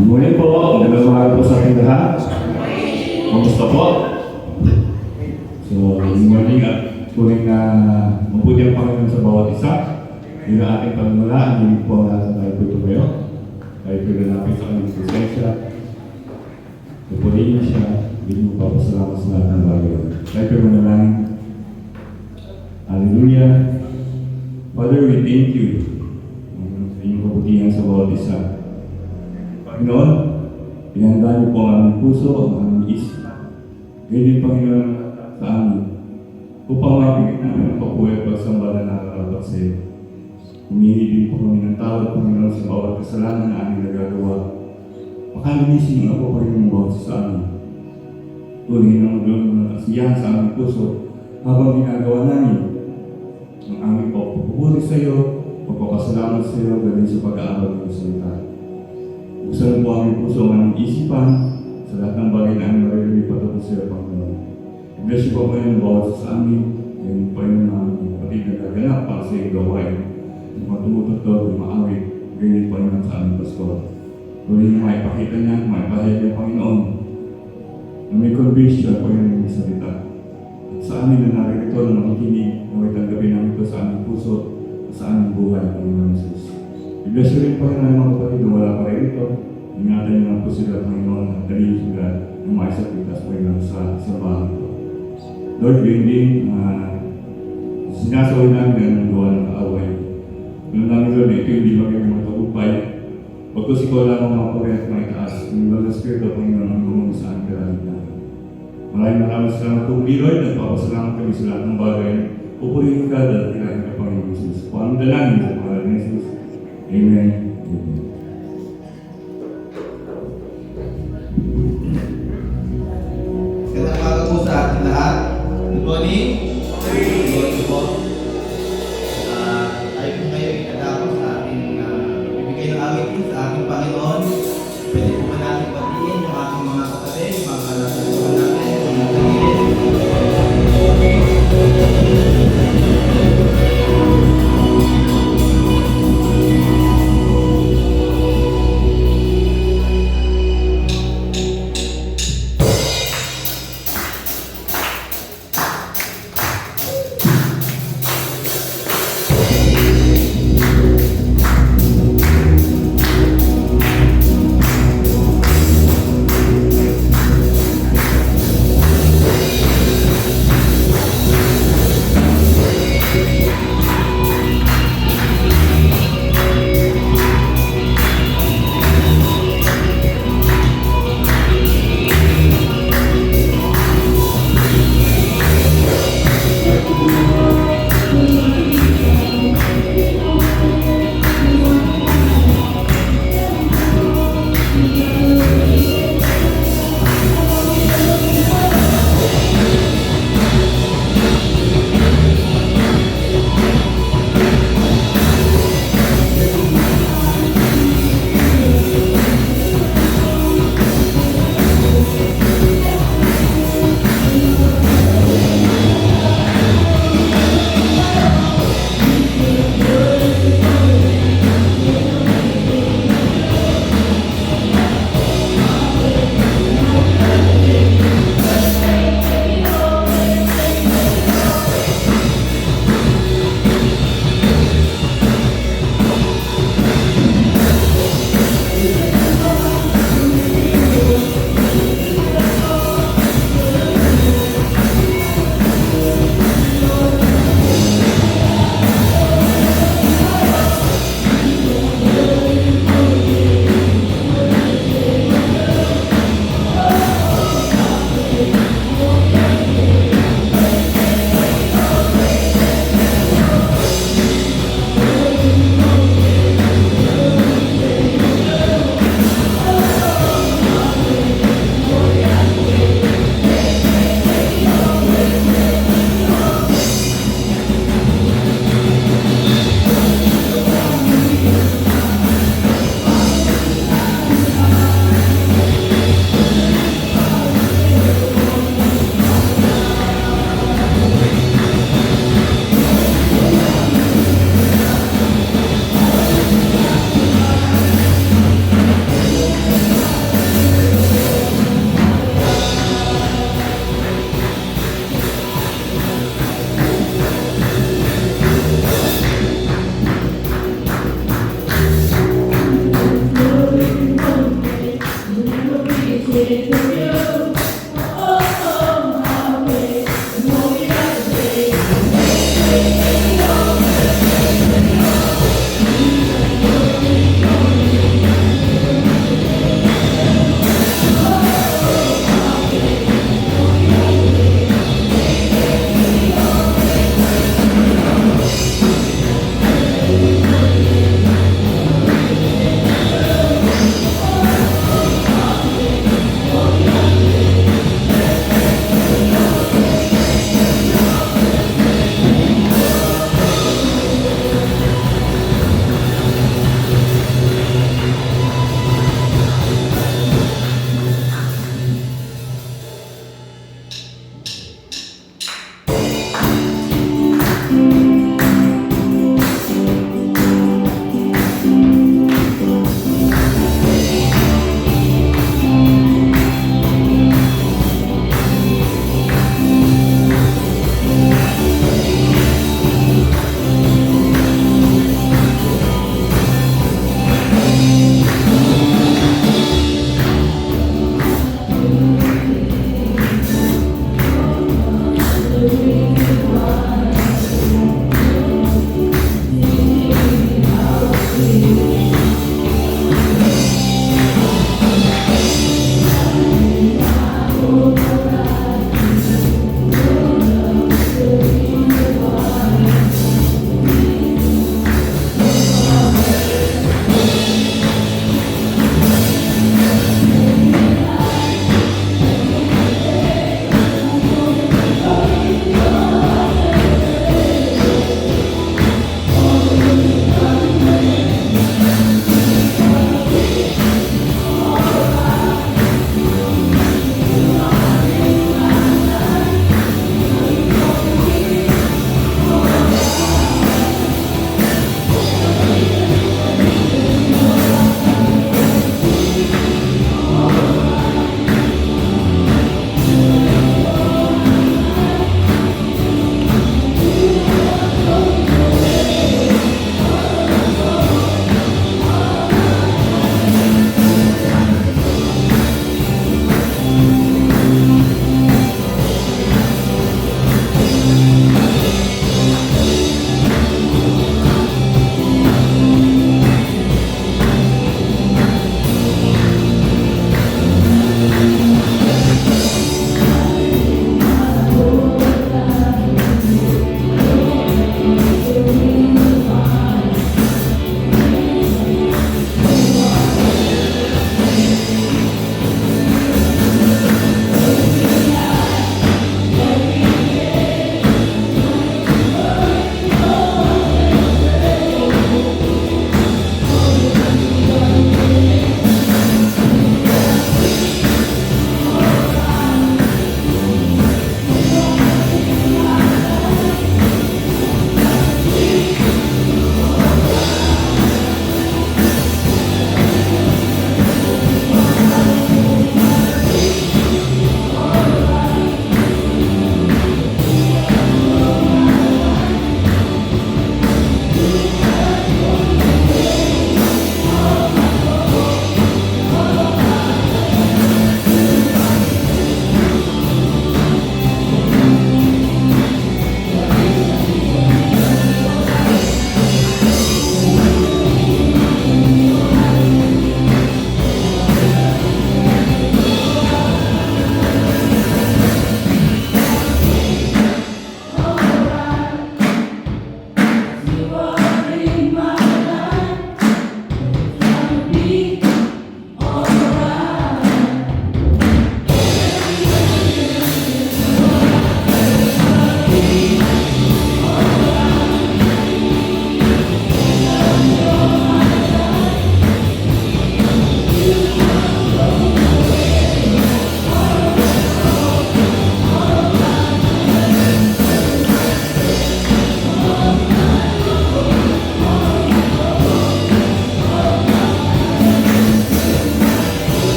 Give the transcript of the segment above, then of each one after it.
Muli po, magandang umaga po sa ating lahat. Kumusta po? So, good morning at tuloy na mabuti ang Panginoon sa bawat isa. Yun ang ating pangunalaan, hindi po ang lahat na tayo po tumayo. Tayo po lalapit sa kanyang presensya. Pupuli niya siya, hindi mo papasalamat sa lahat ng bagay. Tayo po manalangin. Hallelujah. Father, we thank you sa inyong kabutihan sa bawat isa. Panginoon, pinahanda niyo po ang aming puso, ang aming isip. Ganyan, Panginoon, sa amin. Upang mabigit namin ang papuwi at pagsamba na nakarapat sa iyo. Humihingi din po kami ng tawad, Panginoon, sa bawat kasalanan na aming nagagawa. Makalinisin ang po kayo ng bawat sa amin. Tuloy ng magulong ng kasiyahan sa aming puso habang ginagawa namin ang aming pagpupuri sa iyo, pagpapasalamat sa iyo, galing sa pag-aaral ng salita. Buksan po aming puso ang aming isipan sa lahat ng bagay na aming maririnig patungkol sa iyo, Panginoon. I-bless you po kayo ng bawat sa amin, yung Panginoon na kapatid na gaganap para sa iyong gawain. Yung matumutot yung maawit, ganyan Panginoon sa aming Pasko. Tuloy na maipakita niya, maipahayag niya, Panginoon, na may conviction po yung salita. At sa amin na narito na makikinig, na may tanggapin namin ito sa aming puso, sa aming buhay, Panginoon Jesus. I-bless you rin po yung mga kapatid na wala pa rin ito. Ingatan niyo lang po sila, Panginoon, at dalhin sila ng maisapitas po yun sa bahay ito. Lord, yun din, sinasaway namin ng gawa ng kaaway. Alam namin, Lord, ito hindi magiging matagupay. Huwag ko si ko lang mga puri at mga itaas. Yung Lord na Spirito, Panginoon, ang gumawa sa amin karalig namin. Maraming salamat po, Lord, at papasalamat kami sa lahat ng bagay. Pupurihin ka at kailangan ka, Panginoon Jesus. Kung anong dalangin sa pangalan ni Jesus. Amen. Amen. Gandang umaga po sa ating lahat. Good morning. Good morning po. Tayo po ngayon itatapos sa ating bibigay ng awitin sa ating Panginoon. Pwede po ba natin batiin yung ating mga kapatid, yung mga kalasuhan natin, yung mga kagilid. Oh,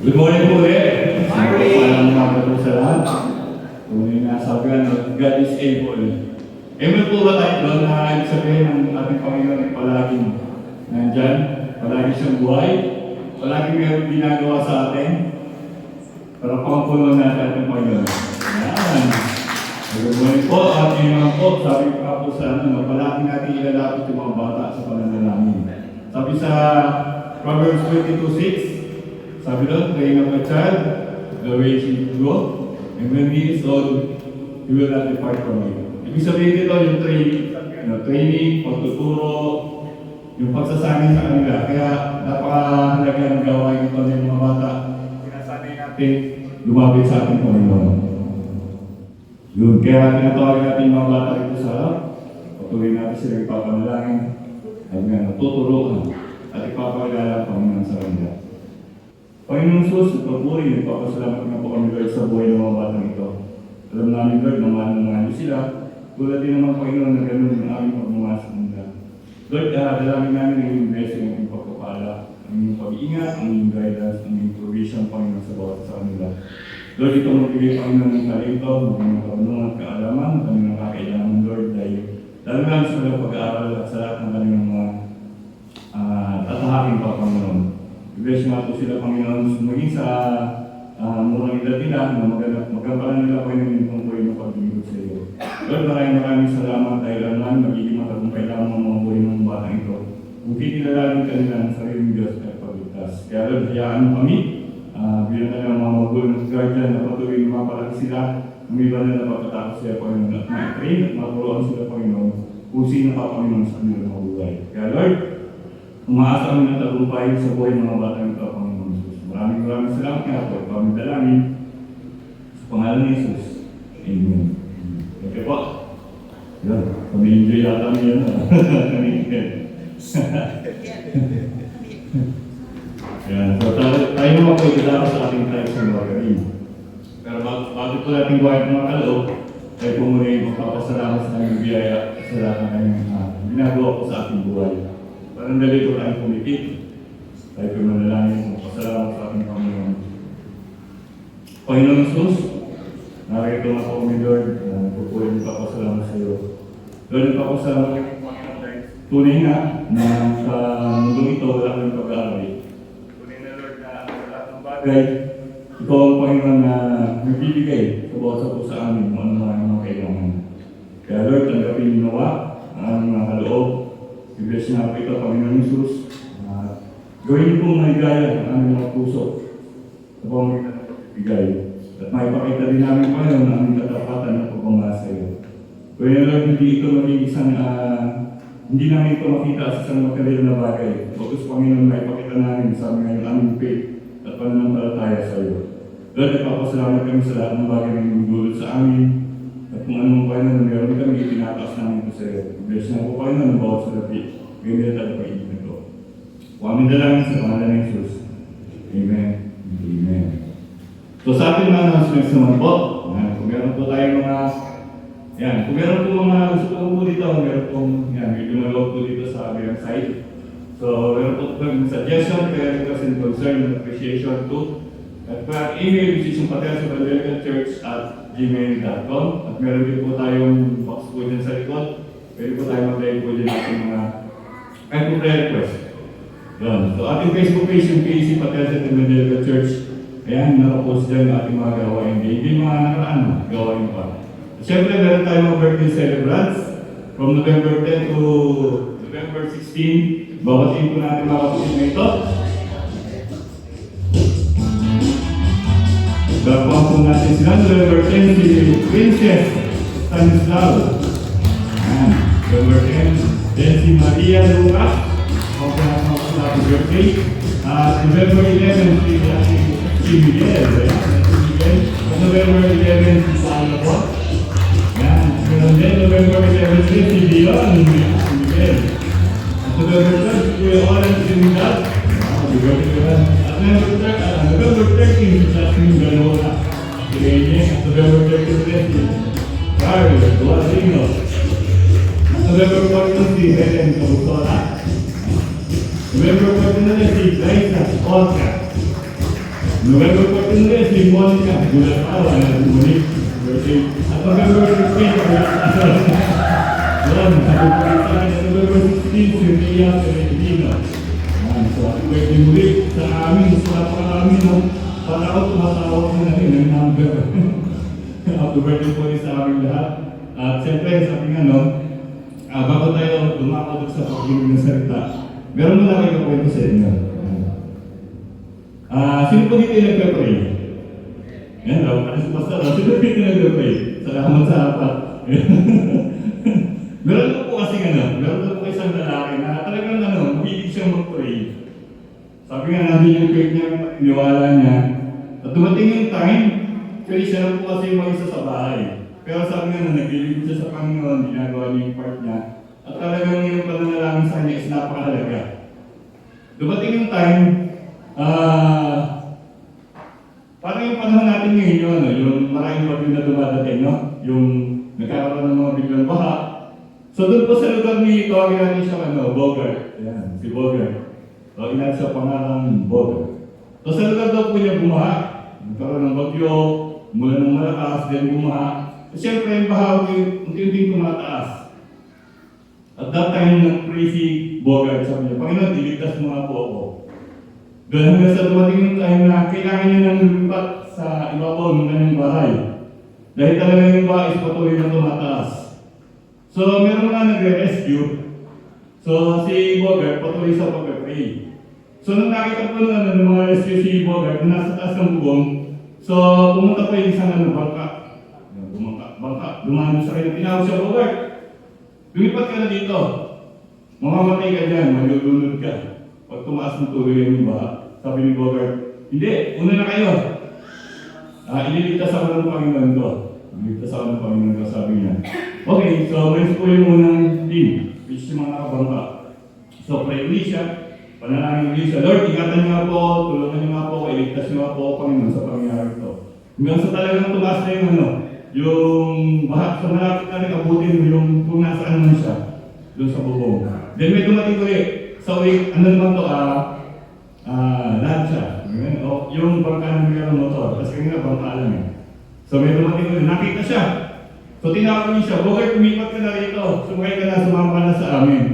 Good morning po ulit. Parang mga po sa lahat. Kung nasabihan, God is able. Able po ba tayo doon na ibig sabihin ng ating Panginoon ay palaging nandyan, palagi siyang buhay, palagi mayroong ginagawa sa atin, para pangpuno natin ating Panginoon. Yan. Good morning po, at yun naman po, sabi ko po sa palagi natin ilalapit yung mga bata sa pananalangin. Sabi sa Proverbs 22:6, sabi doon, train up a child, the way he should go, and when he is old, he will not depart from it. Ibig sabihin dito yung training, pagtuturo, yung pagsasanay sa kanila. Kaya napakahalaga ng gawain ito ng mga bata. Sinasanay natin lumapit sa ating Panginoon. Yun, kaya tinatawag natin yung mga bata rito sa harap. Patuloy natin sila ipapanalangin at nga natuturuan at ipapakilala ang Panginoon sa kanila. Panginoon Sus, pagpuri, nagpapasalamat nga po kami Lord sa buhay ng mga batang ito. Alam namin Lord, mamahal sila. Tulad din naman Panginoon na ganoon ang aming pagmamahal sa kanila. Lord, dalangin namin ang inyong blessing, ang inyong pagpapala, ang inyong pag-iingat, ang inyong guidance, ang inyong provision, Panginoon, sa bawat sa kanila. Lord, ito magbigay Panginoon ng talento, ng karunungan at kaalaman, ang kanilang kakailangan, Lord, dahil lalo lang sa mga pag-aaral at sa lahat ng kanilang mga tatahaking pa, Panginoon. I-bless nga po sila, Panginoon, maging sa murang edad nila, na magampalan nila, Panginoon, yung tungkoy na paglingkod sa iyo. Lord, maraming salamat dahil alam namin magiging matagumpay lamang ang mga buhay ng batang ito. Kung kinilalang kanila ng sariling Diyos ay pagligtas. Kaya Lord, hayaan mo kami, bilang ka ng mga magulang at guardian na patuloy na mapalaki sila, umiba na napagkatapos sila, Panginoon, at ma-train at maturuan sila, Panginoon, kung sino ka, Panginoon, sa kanilang mga buhay. Kaya Lord, umaasa kami ng tagumpay sa buhay ng mga batang ito, Panginoon Jesus. Maraming salamat nga po. Kami dalangin sa pangalan ni Jesus. Amen. Okay po. Yan. Kami-enjoy yata niya na. Yan. So tayo naman po itadako sa ating tayo sa mga galing. Pero bago po natin gawain ng mga kaloob, tayo po muna yung magpapasalamat sa aming biyaya sa lahat ng kanyang ginagawa po sa ating buhay. Parang dali po tayong pumipit. Tayo po manalangin, magpasalamat sa ating Panginoon. Panginoon Jesus, narito na po kami, Lord. Pupuhin niyo papasalamat sa iyo. Lord, papasalamat kami, Panginoon, dahil tunay na sa mundong ito, wala kami pag-aari. Tunay na, Lord, na sa lahat ng bagay, ikaw ang Panginoon na nagbibigay sa bawat sa po sa amin kung ano mga kailangan. Kaya, Lord, tanggapin niyo nawa ang mga kaloob. I-bless na po ito, Panginoon Jesus. Gawin niyo pong maligaya ang aming mga puso sa pamamagitan ng pagbibigay. At maipakita din namin, Panginoon, ang aming katapatan ng pagmamahal sa iyo. Kaya Lord, hindi ito maging isang, hindi namin ito makita sa isang material na bagay. Focus, Panginoon, maipakita namin sa aming faith at pananampalataya sa iyo. Lord, nagpapasalamat kami sa lahat ng bagay na dulot sa amin. At kung anong Panginoon na meron kami, itinataas namin ito sa iyo. Bless na po, Panginoon, ang bawat sa labi. Ganyan tayo pag-ibig na ito. Huwag dalangin sa pangalan ng Jesus. Amen. Amen. So sa ating mga announcements naman po, kung meron po tayong mga, kung meron po mga gusto po dito, meron po, may dumalog po dito sa amin side. So meron po mga suggestion, request and concern, and appreciation too. At email, which is yung patersoevangelicalchurch@gmail.com. At meron din po tayong box po dyan sa likod. Pwede po tayo mag-live po dyan sa mga prayer request. Yun. So ating Facebook page, yung PAC Paterso Evangelical Church. Ayan, nakapost dyan ang ating mga gawain. Hindi mga nakaraan, gawain pa. Siyempre, meron tayong mga birthday celebrants from November 10 to November 16. Babatiin po natin mga kapatid na ito. Gagawin po natin sila. November 10, si Princess Stanislaw. Ayan, November 10. Then si Maria Luna. Happy birthday. November 11, si Miguel. November 11, si Paolo po. Yan. Then November 11, si Dion. Si Miguel. November 12, si Kuya Oran, si Miguel. Happy birthday. At November 13, si Jasmine Galona. Si Rene. At November 13, si Carl Duarino. At November 14, si Helen Cabusora. November 14 na si Grace Oscar. November 14 rin, si Monica. Gulat pa, wala na si Monique. Birthday. At November 15, wala na sa yun, sabi ko rin tayo, November 16, si Rhea Peregrino. So, happy birthday muli sa amin, sa amin, no? Para ako tumatawag mo na rin ng number. Happy birthday po rin sa aming lahat. At siyempre, sabi nga, no, bago tayo dumakot sa pagkinig ng salita, meron mo lang kayo kwento sa inyo. Sino po dito yung nagpe-pray? Yan daw, alas pastor, sino po dito nagpe-pray? Salamat sa apat. Meron po kasi meron po isang lalaki na talagang mahilig siyang mag-pray. Sabi nga natin yung faith niya, iniwala niya. At dumating yung time, kasi siya lang po kasi mag-isa sa bahay. Pero sabi nga naglilingkod siya sa Panginoon, ginagawa niya yung part niya. At talagang yung pananalangin sa kanya is napakahalaga. Dumating yung time, parang yung panahon natin ngayon, yung maraming bagyo na dumadating, yung nagkakaroon ng mga biglang baha. So doon po sa lugar ni tawagin natin siya Bogart. Ayan, si Bogart. Tawagin natin siya pangalang Bogart. So sa lugar daw po niya bumaha. Nagkaroon ng bagyo, mula ng malakas, then bumaha. So siyempre yung baha, unti-unting tumataas. At that time, nag-pray si Bogart, sabi niya, Panginoon, iligtas mo nga po ako. Doon hanggang sa dumating yung time na kailangan niya ng lumipat sa ibabaw ng kanyang bahay. Dahil talaga yung bahay is patuloy na tumataas. So, meron nga nagre-rescue. So, si Bogart patuloy sa pag-pray. So, nung nakita po ng mga rescue si Bogart na nasa taas ng bubong, so, pumunta po yung isang bangka. Dumaan sa kanya, tinawag siya, Bogart, lumipat ka na dito. Mamamatay ka dyan, malulunod ka. Pag tumaas ng tuloy yung baha. Sabi ni Bogart, hindi, una na kayo. Ililigtas ako ng Panginoon ko. Ililigtas ako ng Panginoon ko, sabi niya. Okay, so may po yung unang team, which yung mga nakabangka. So pray ulit siya, panalangin ulit siya, Lord, ingatan niyo ako, tulungan niyo ako, iligtas niyo ako, Panginoon, sa pangyayari ito. Hanggang sa talagang tumaas na yung baha, sa malapit na rin abutin mo yung kung nasaan man siya, doon sa bubong. Then may dumating ulit, sa week, ano naman to, lansya. Yung bangka na mayroong motor, kasi nga bangka lang eh. So may dumating ulit, nakita siya. So tinawag niya siya, Bogart, lumipat ka na rito, sumakay ka na, sumama na sa amin.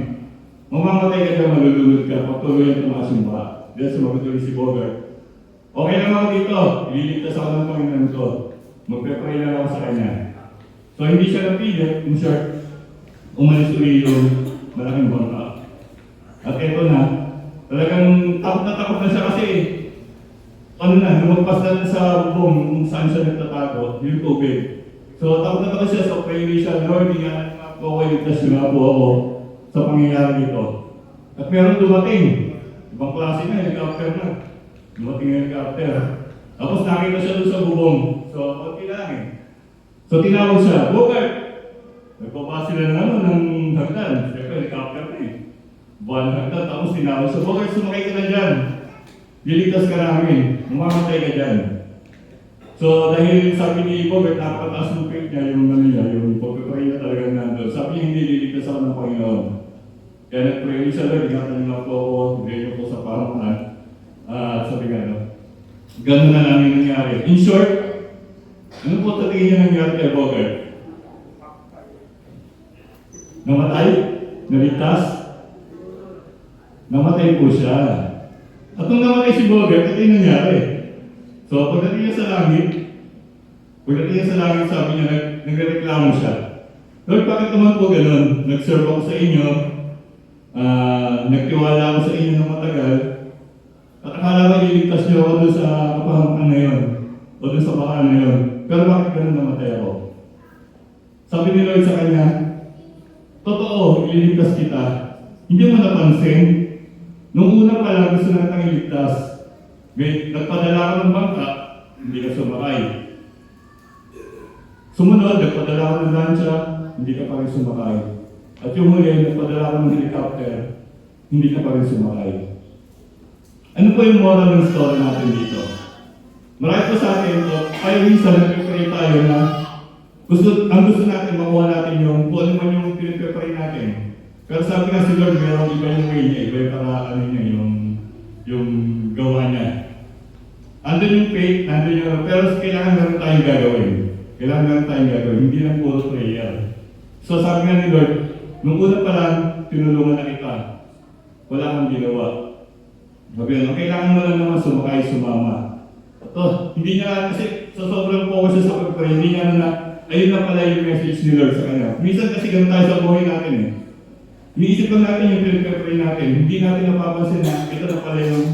Mamamatay ka dyan, malulunod ka, pagtuloy ang tumaas yung baha. Then sumagot ulit si Bogart. Okay lang ako dito, ililigtas ako ng Panginoon ko. Magpe-pray lang ako sa kanya. So hindi siya napilit, in short, umalis ulit yung malaking bangka. At ito na, talagang takot na siya kasi lumagpas na sa bubong kung saan siya nagtatago, yung tubig. So takot na siya, so pray siya, Lord, ingatan nga po ako, iligtas niyo nga po ako sa pangyayari dito. At meron dumating, ibang klase na, helicopter na. Dumating yung helicopter. Tapos nakita siya doon sa bubong. So, konti lang eh. So tinawag siya, Bogart! Nagpapa sila ng hagdan. Siyempre, helicopter na eh. Buwan hagdan, tapos tinawag siya, Bogart, sumakay ka na dyan. Liligtas ka namin. Mamamatay ka dyan. So, dahil sabi ni Bogart, napataas ng faith niya, yung pagpapray niya talagang nandun. Sabi niya, hindi liligtas ako ng Panginoon. Kaya nag-pray siya, Lord, ingatan niyo po ako, bigay niyo po sa pamahan. Sabi nga, ganun na namin nangyari. In short, ano po tatingin niya nangyari kay Bogart? Namatay? Naligtas? Namatay po siya. At nung namatay si Bogart, ito yung nangyari. So, pagdating niya sa langit, sabi niya, nagreklamo siya. Lord, bakit naman po ganun? Nag-serve ako sa inyo, nagtiwala ako sa inyo ng matagal, at akala ko iligtas niyo ako doon sa kapahamakan na yun, o doon sa bakaan na yun. Pero bakit ganun namatay ako? Sabi ni Lord sa kanya, totoo, ililigtas kita. Hindi mo napansin, nung una pa lang gusto na kitang iligtas. Nagpadala ka ng bangka, hindi ka sumakay. Sumunod, nagpadala ka ng lansya, hindi ka pa rin sumakay. At yung huli, nagpadala ka ng helicopter, hindi ka pa rin sumakay. Ano po yung moral ng story natin dito? Marami po sa atin ito, kaya minsan nag-pray tayo na ang gusto natin, makuha natin yung kung ano man yung pinag-pray natin. Pero sabi nga si Lord, mayroong iba yung way niya, iba yung paraan niya, yung gawa niya. andun yung faith, andun yung, pero kailangan meron tayong gagawin. Kailangan meron tayong gagawin, hindi lang puro prayer. So sabi nga ni Lord, nung una pa lang, tinulungan na kita. Wala kang ginawa. Sabi nga, kailangan mo lang naman sumakay, sumama. Ito, hindi niya, kasi sa sobrang focus siya sa pag-pray, hindi niya na, ayun na pala yung message ni Lord sa kanya. Minsan kasi ganun tayo sa buhay natin eh. Iniisip lang natin yung pinag-pray natin, hindi natin napapansin na ito na pala yung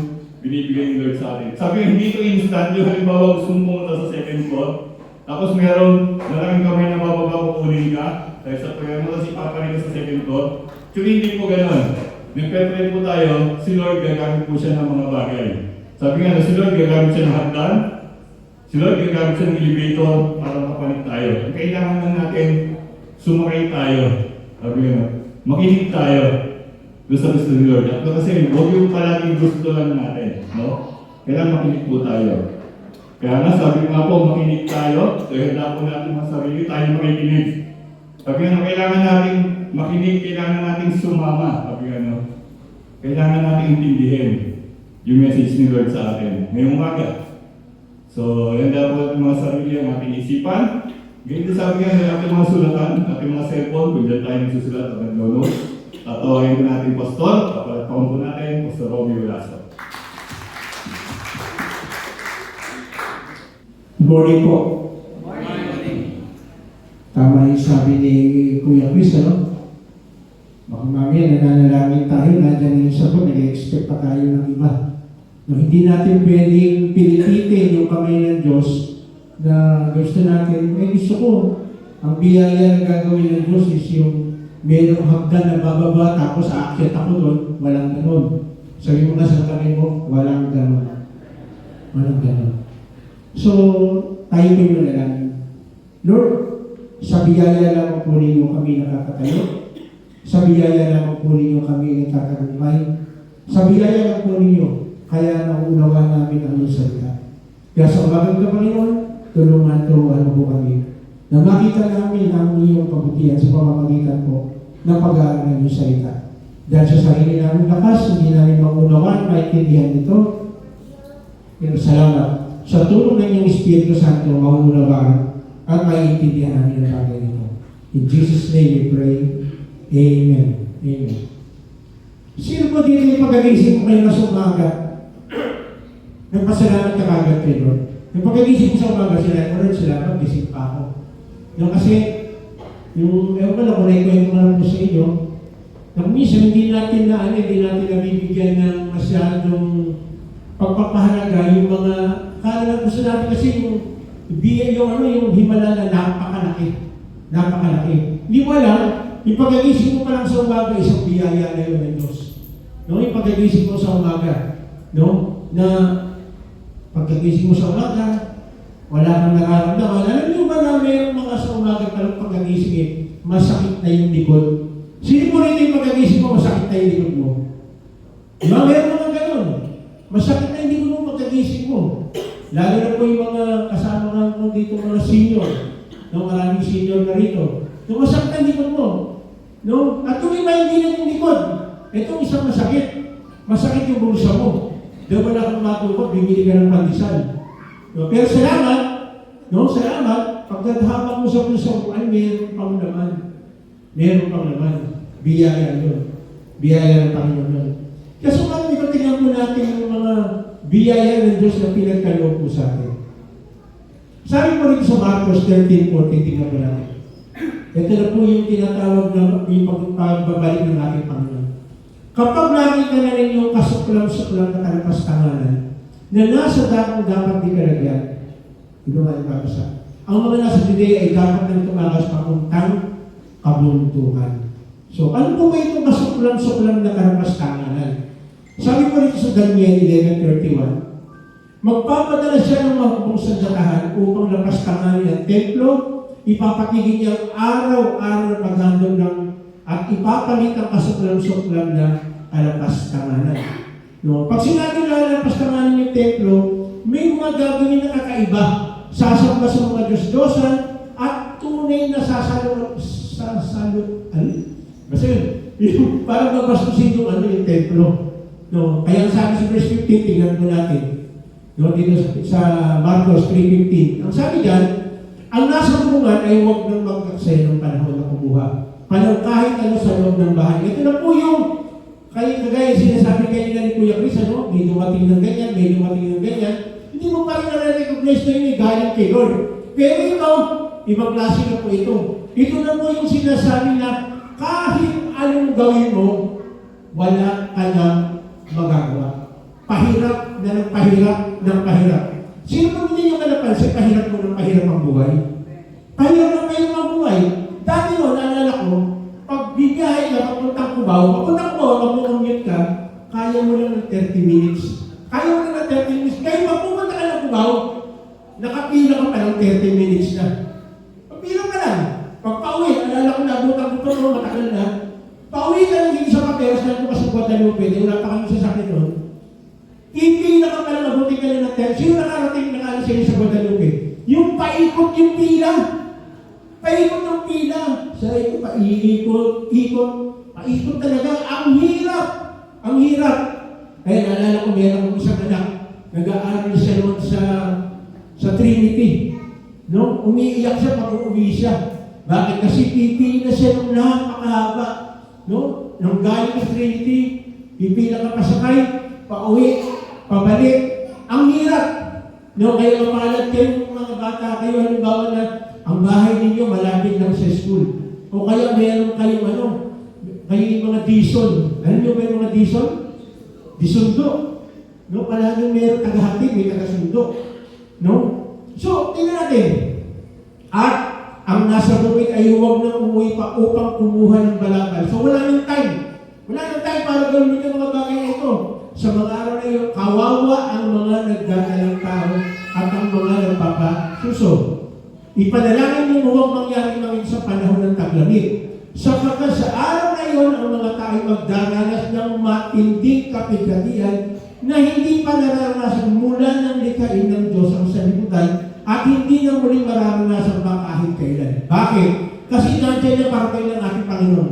binibigay ni Lord sa atin. Sabi nga, hindi ito instant, yung halimbawa gusto mong pumunta sa second floor, tapos meron malaking kamay na bababa kukunin ka, dahil sa prayer mo, kasi paparin ka sa second floor. So hindi po ganun. Nagpe-pray po tayo, si Lord gagamit po siya ng mga bagay. Sabi nga, si Lord gagamit siya ng hagdan, si Lord gagamit siya ng elevator para makapanik tayo. Kailangan lang natin sumakay tayo. Sabi nga, makinig tayo doon sa gusto ni Lord. At kasi, huwag yung palaging gusto lang natin. No? Kailangan makinig po tayo. Kaya nga, sabi nga po, makinig tayo. So, handa po natin mga sarili, tayo makikinig. Sabi nga, kailangan natin makinig, kailangan natin sumama. Sabi nga, no? Kailangan natin intindihin yung message ni Lord sa atin ngayong umaga. So, handa po natin mga sarili ang ating isipan. Ganyan sabi nga ng ating mga sulatan, ating mga cellphone, kung dyan tayo nagsusulat at nag-download. Tatawagin po natin Pastor, papalataon po natin, Pastor Romeo Velasco. Good morning po. Tama yung sabi ni Kuya Chris, ano? Baka mamaya nananalangin tayo, nandiyan yung sagot, nag-expect pa tayo ng iba. No, hindi natin pwedeng pilititin yung kamay ng Diyos na gusto natin, gusto ko, ang biyaya na gagawin ng Diyos is yung merong hagdan na bababa, tapos aakyat ako doon, walang ganon. Sabi mo na sa kamay mo, walang ganon. Walang ganon. So, tayo po yung nanalangin. Lord, sa biyaya lamang po ninyo kami nakakatayo. Sa biyaya lamang po ninyo kami nagkakarumay. Sa biyaya lang po ninyo, kaya nauunawaan namin ang iyong salita. Kaya sa umagang ka, Panginoon, tulungan mo po kami na makita namin ang iyong kabutihan sa pamamagitan po ng pag-aaral ng iyong salita. Dahil sa sarili namin lakas, hindi namin maunawaan, maintindihan nito. Pero salamat. Sa tulong ng iyong Espiritu Santo, maunawaan at maintindihan namin ang bagay nito. In Jesus' name we pray. Amen. Amen. Sino po dito yung pagkagising mo kayo na sa umaga? Nagpasalamat ka kagad kay Lord. Yung pagkagising mo sa umaga, sila, gising pa ako. Yung kasi, ewan ko lang, kung naikwento nga lang po sa inyo, na minsan hindi natin nabibigyan ng masyadong pagpapahalaga yung mga, kala lang gusto natin kasi yung himala na napakalaki. Napakalaki. Hindi mo alam, yung pagkagising mo pa lang sa umaga, isang biyaya na yun ng Diyos. No? Yung pagkagising mo sa umaga, no? Na pagkagising mo sa umaga, wala kang nararamdaman. Alam niyo ba na mayroong mga sa umaga talang pagkagising masakit na yung likod? Sino mo rin yung pagkagising mo, masakit na yung likod mo? Diba? Meron mga ganun. Masakit na yung likod mo pagkagising mo. Lalo na po yung mga kasama nga mo dito mga senior. No, maraming senior na rito. No, masakit na yung likod mo. No? At kung iba hindi na yung likod, itong isang masakit. Masakit yung bulsa mo. Daw wala kang matukot, bibili ka ng pandesal. No? Pero salamat, no? Salamat, pagdadhamak mo sa bulsa mo, ay meron pang naman. Meron pang naman. Biyaya yun. Biyaya ng Panginoon yun. Kasi kung ito tingnan po natin yung mga biyaya ng Diyos na pinagkaloob po sa atin. Sabi mo rin sa Marcos 13:14, tingnan po natin. Ito na po yung tinatawag na yung pagbabalik ng ating Panginoon. Kapag nakita na rin yung kasuklam-suklam na kalapastanganan na nasa dakong dapat di kalagyan, ito nga yung babasa. Ang mga nasa Judea ay dapat na tumakas papuntang kabuntuhan. So, ano po ba itong kasuklam-suklam na kalapastanganan? Sabi po rito sa Daniel 11:31, magpapadala siya ng mga hukbong sandatahan upang lapastanganin ang templo, ipapatigin niya araw-araw maghandog ng at ipapalit ang kasuklam-suklam na kalapastanganan. No? Pag sinabi na kalapastanganan yung templo, may mga gagawin na kakaiba. Sasamba sa mga Diyos-Diyosan at tunay na Kasi yung parang mabastusin yung yung templo. No? Kaya sabi sa verse 15, tingnan mo natin. No, dito sa Marcos 3:15. Ang sabi diyan, ang nasa bungan ay huwag nang magkaksaya ng panahon na kumuha. Panahon kahit ano sa loob ng bahay. Ito na po yung kagaya sinasabi kayo ni Kuya Chris, ano? May dumating ng ganyan, may dumating ng ganyan. Hindi mo pa rin na-recognize na yun galing kay Lord. Pero ito, ibang klase na po ito. Ito na po yung sinasabi na kahit anong gawin mo, wala ka nang magagawa. Pahirap na ng pahirap ng pahirap. Sino pa hindi nyo kalapansin, pahirap mo ng pahirap ang buhay? Pahirap ng pahirap ang buhay. Dati no, naalala ko, pag bibiyahe ka, papuntang Cubao, pag mag-commute ka, kaya mo lang ng 30 minutes. Kaya mo lang ng 30 minutes. Kaya pag pumunta ka ng Cubao, nakapila ka pa ng 30 minutes na. Pagpila ka lang. Pag pauwi, alala ko na, abutan ko ito, matagal na. Pauwi ka lang dito sa Pateros, na ito sa Guadalupe, wala pa kami sa sakit nun. Pipila ka pa lang, abutin ka lang ng 30. Sino nakarating na sa'yo sa Guadalupe? Yung paikot yung pila. Paikot yung pila. Sabi ko, paikot talaga. Ang hirap. Ang hirap. Kaya naalala ko, meron akong isang anak. Nag-aaral siya noon sa Trinity. No? Umiiyak siya pag uuwi siya. Bakit? Kasi pipila siya ng napakahaba. No? Nung galing sa Trinity, pipila ka pasakay, pauwi, pabalik. Ang hirap. No? Kaya mapalat kayo mga bata kayo, halimbawa na ang bahay ninyo malapit lang sa school. O kaya meron kayong kayong mga dison. Alam niyo ba yung mga dison? Disundo. No? Palaging meron tagahatid, may tagasundo. No? So, tingnan natin. At ang nasa bukid ay huwag nang umuwi pa upang kumuha ng balakal. So, wala nang time. Wala nang time para gawin yung mga bagay na ito. Sa mga araw na iyo, kawawa ang mga nagdadalang tao at ang mga nagpapasuso. Ipanalangin mo huwag mangyari namin sa panahon ng taglamig. Sapagkat sa araw na iyon, ang mga tao magdaranas ng matinding kapigatian na hindi pa nararanasan mula ng likhain ng Diyos ang sanlibutan at hindi na muling mararanasan pa kahit kailan. Bakit? Kasi nandiyan na para kayo ng ating Panginoon.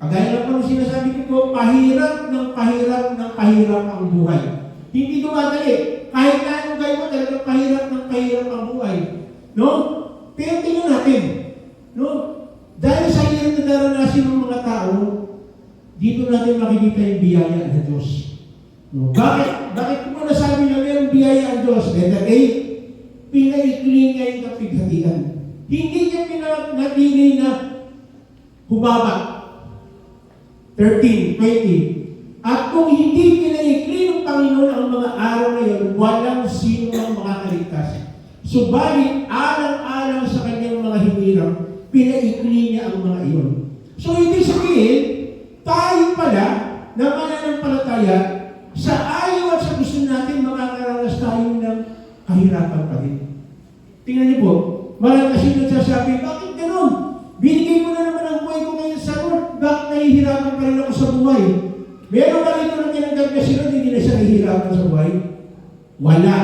Kagaya na po sinasabi ko po, pahirap ng pahirap ng pahirap ang buhay. Hindi dumadali. Kahit na anong kayo mo, talagang pahirap ng pahirap ang buhay. No? Pero tingnan natin. No? Dahil sa hirap na naranasin ng mga tao, dito natin makikita yung biyaya ng Diyos. No? Bakit mo nasabi na mayroong biyaya ang Diyos? Letter A, pinaikli niya yung kapighatian. Hindi niya pinagigay na humaba. 13, 20. At kung hindi pinaikli ng Panginoon ang mga araw na yun, walang sino ang makakaligtas. Subalit, alang-alang sa kanyang mga hinirang, pinaikli niya ang mga iyon. So, ibig sabihin, tayo pala na mananampalataya, sa ayaw at sa gusto natin, makakaranas tayo ng kahirapan pa rin. Tingnan niyo po, marami kasi nagsasabi, bakit gano'n? Binigay mo na naman ang buhay ko ngayon sa Lord, bakit nahihirapan pa rin ako sa buhay? Meron ba rito nang tinanggap na sila, hindi na siya nahihirapan sa buhay? Wala.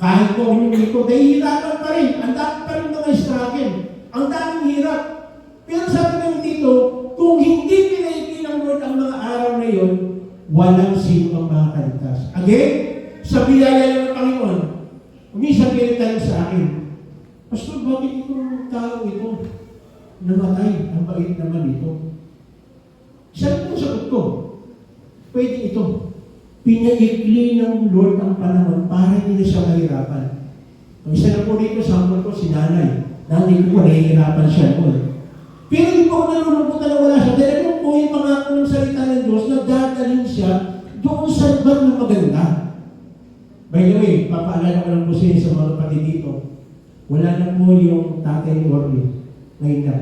Kahit po hindi ko, nahihirapan pa rin. Ang dami pa rin mga struggle. Ang daming hirap. Pero sabi naman dito, kung hindi pinaikli ng Lord ang mga araw na yun, walang sino ang makakaligtas. Again, sa biyaya ng Panginoon, umisang tayo sa akin, Pastor, bakit itong tao ito namatay? Ang bait naman ito. Saan po sagot ko? Pwede ito. Pinaikli ng Lord ang panahon para hindi na siya mahirapan. Ang isa na po dito, sample ko, si nanay. Nanay ko po, nahihirapan siya po. Pero hindi po ako nalulungkot na wala siya. Dahil po yung mga ng salita ng Diyos na dadalhin siya doon sa lugar na maganda. By the way, papaalala ko lang po siya sa mga kapatid dito. Wala na po yung tatay ni Orly. Ngayon na.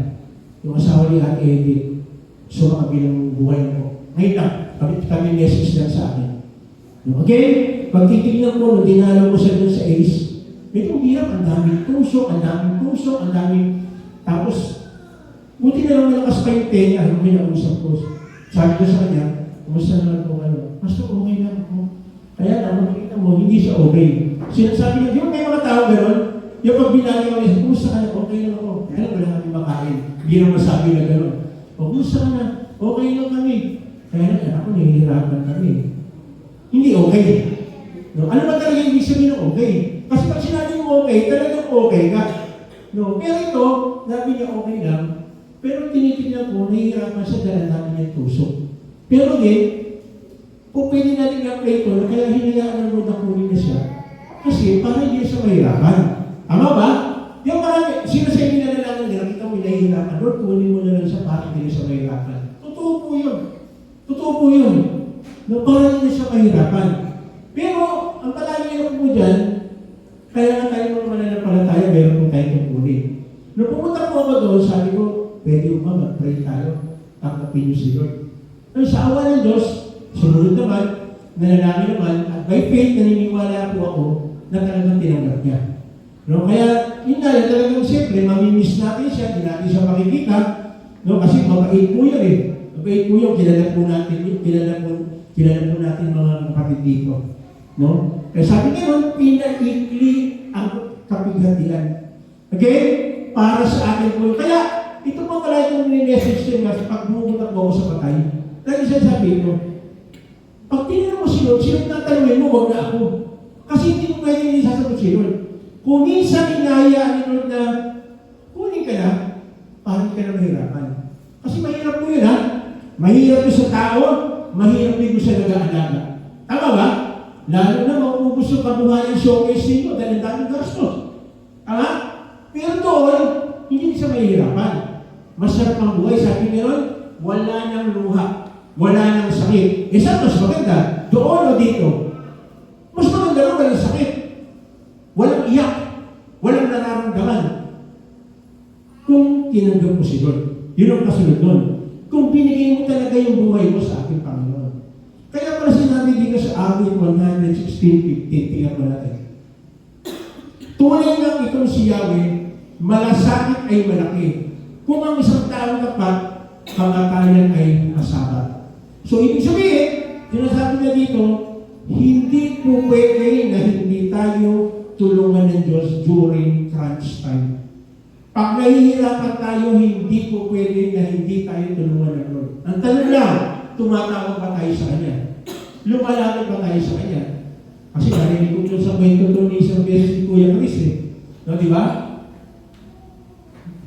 Yung asawa ni Ate Edith. So, makabilang buhay na po. Ngayon na. Kami message lang sa akin. Okay? Pag titignan ko, nung dinalaw ko siya dun sa Ace, medyo hirap, ang daming tusok, ang daming... Tapos, buti na lang malakas pa yung tenga, yung may nausap ko. Sabi ko sa kanya, kumusta naman po kayo? Pastor, okay na ako. Kaya lang, makikita mo, hindi siya okay. Sinasabi niya, di ba may mga tao gano'n? Yung pag binali ko, kumusta ka na? Okay lang ako. Kaya lang, wala namin makain. Hindi naman masabi na gano'n. O, kumusta ka na? Okay lang kami. Kaya lang, ako, nahihirapan kami. Hindi okay. No? No? Ano ba talaga ibig sabihin ng okay? Kasi pag sinabi mo okay, talagang okay ka. No? Pero ito, sabi niya okay lang, pero tinitignan ko, nahihirapan sa dala namin yung tusok. Pero din, kung pwede natin i-apply ito, kaya hinayaan ng Lord na kunin na siya, kasi para hindi siya mahirapan. Tama ba? Yung marami, sino sa inyo na nalang nila, kita mo nahihirapan, Lord, kunin mo na lang siya para hindi siya mahirapan. Totoo po yun. Totoo po yun. No, para hindi siya mahirapan. Pero, ang palagi po dyan, kaya nga tayo mga mananampalataya, meron po tayong kukunin. Nung pumunta po ako doon, sabi ko, pwede ba mag-pray tayo? Tanggapin niyo si Lord. Ay, sa awa ng Diyos, sumunod naman, nanalangin naman, at by faith, naniniwala po ako na talagang tinanggap niya. No, kaya, yun na, talagang siyempre, mamimiss natin siya, hindi natin siya makikita, no, kasi mabait po yun eh. Mabait po yun, kilala po natin mga kapatid dito. No? Kaya sabi ngayon, pinaikli ang kapighatian. Okay? Para sa akin po. Kaya, ito po pala itong message ko mas pag bumubutak mo ako sa patay. Lagi siya sabi ko, pag tinanong mo si Lord na tanongin mo, huwag na ako. Kasi hindi mo pwede hindi sasagot si Lord. Kung minsan inaya ni Lord na, kunin ka na, parang ka na mahirapan. Kasi mahirap po yun ha. Mahirap yun sa tao, mahirap din mo sa nag-aalaga. Tama ba? Lalo na maubos yung kabuhayan showcase ninyo dahil ang daming gastos. Tama? Pero doon, hindi siya mahihirapan. Masarap ang buhay. Sabi niya ron, wala nang luha. Wala nang sakit. Eh saan mas maganda? Doon o dito? Mas maganda rin walang sakit. Walang iyak. Walang nararamdaman. Kung tinanggap mo si Lord, yun ang kasunod nun. Kung binigay mo talaga yung buhay mo sa ating Panginoon. Kaya pala sinabi dito sa Awit 116:15, tingnan mo natin. Tunay lang itong si Yahweh, malasakit ay malaki. Kung ang isang taong tapat, kamatayan ay masabat. So, ibig sabihin, sinasabi niya dito, hindi po pwede na hindi tayo tulungan ng Diyos during crunch time. Pag nahihirapan tayo, hindi po pwede na hindi tayo tulungan ng Lord. Ang tanong lang, tumatawag ba tayo sa Kanya? Lumalapit ba tayo sa Kanya? Kasi narinig ko sa kwento to ni isang beses ni Kuya Chris eh. No, di ba?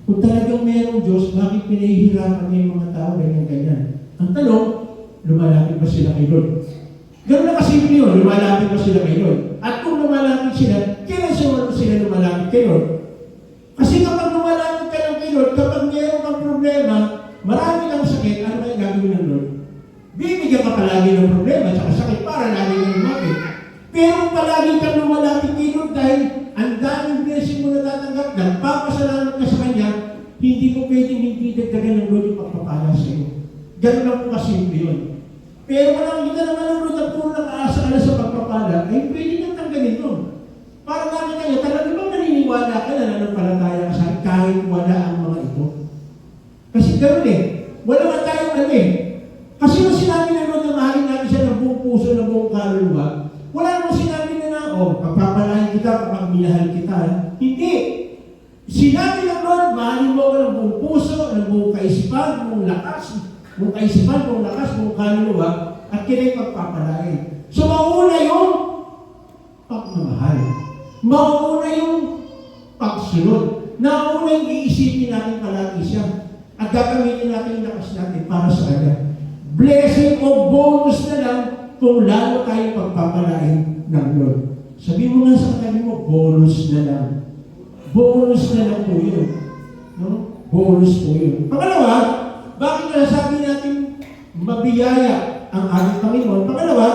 Kung talagang mayroong Diyos, bakit pinahihirapan niya yung mga tao ganyan-ganyan? Ang tanong, lumalapit ba sila kay Lord? Ganun na kasi yun, lumalapit ba sila kay Lord? At kung lumalapit sila, kailan sila lumalapit kay Lord? Kasi kapag lumalapit ka lang kay Lord, kapag mayroon kang problema, marami kang sakit, ano ba yung gagawin ng Lord? Bibigyan ka palagi ng problema at sakit para lagi kang lumapit. Pero palagi kang lumalapit kay Lord dahil ang daming blessing mo natatanggap, nagpapasalamat ka sa Kanya, hindi mo pwedeng hindi dagdagan ng Lord yung pagpapala sa iyo. Ganun lang po kasimple yun. Pero kung nakikita naman ng Lord na puro nakaasa ka na sa pagpapala, ay pwede nang tanggalin yun. Para namin kayo, talagang bang naniniwala ka na nanampalataya ka sa akin kahit wala ang mga ito? Kasi gano'n eh. Wala nga tayong ano eh. Kasi nung sinabi na Lord na mahalin natin siya ng buong puso, ng buong kaluluwa, wala namang sinabi na pagpapalain kita, kapag minahal kita. Hindi. Sinabi ng Lord, mahalin mo ako ng buong puso, ng buong kaisipan, buong lakas, buong kaisipan, buong lakas, buong kaluluwa, at kina'y pagpapalain. So mauna yung pagmamahal. Mauna yung pagsunod. Nauna yung iisipin natin palagi siya. At gagamitin natin yung lakas natin para sa Kanya. Blessing o bonus na lang kung lalo tayo pagpapalain ng Lord. Sabi mo nga sa kanya mo, bonus na lang. Bonus na lang po yun. No? Bonus po yun. Pangalawa, bakit nasabi natin mabiyaya ang ating Panginoon? Pangalawa,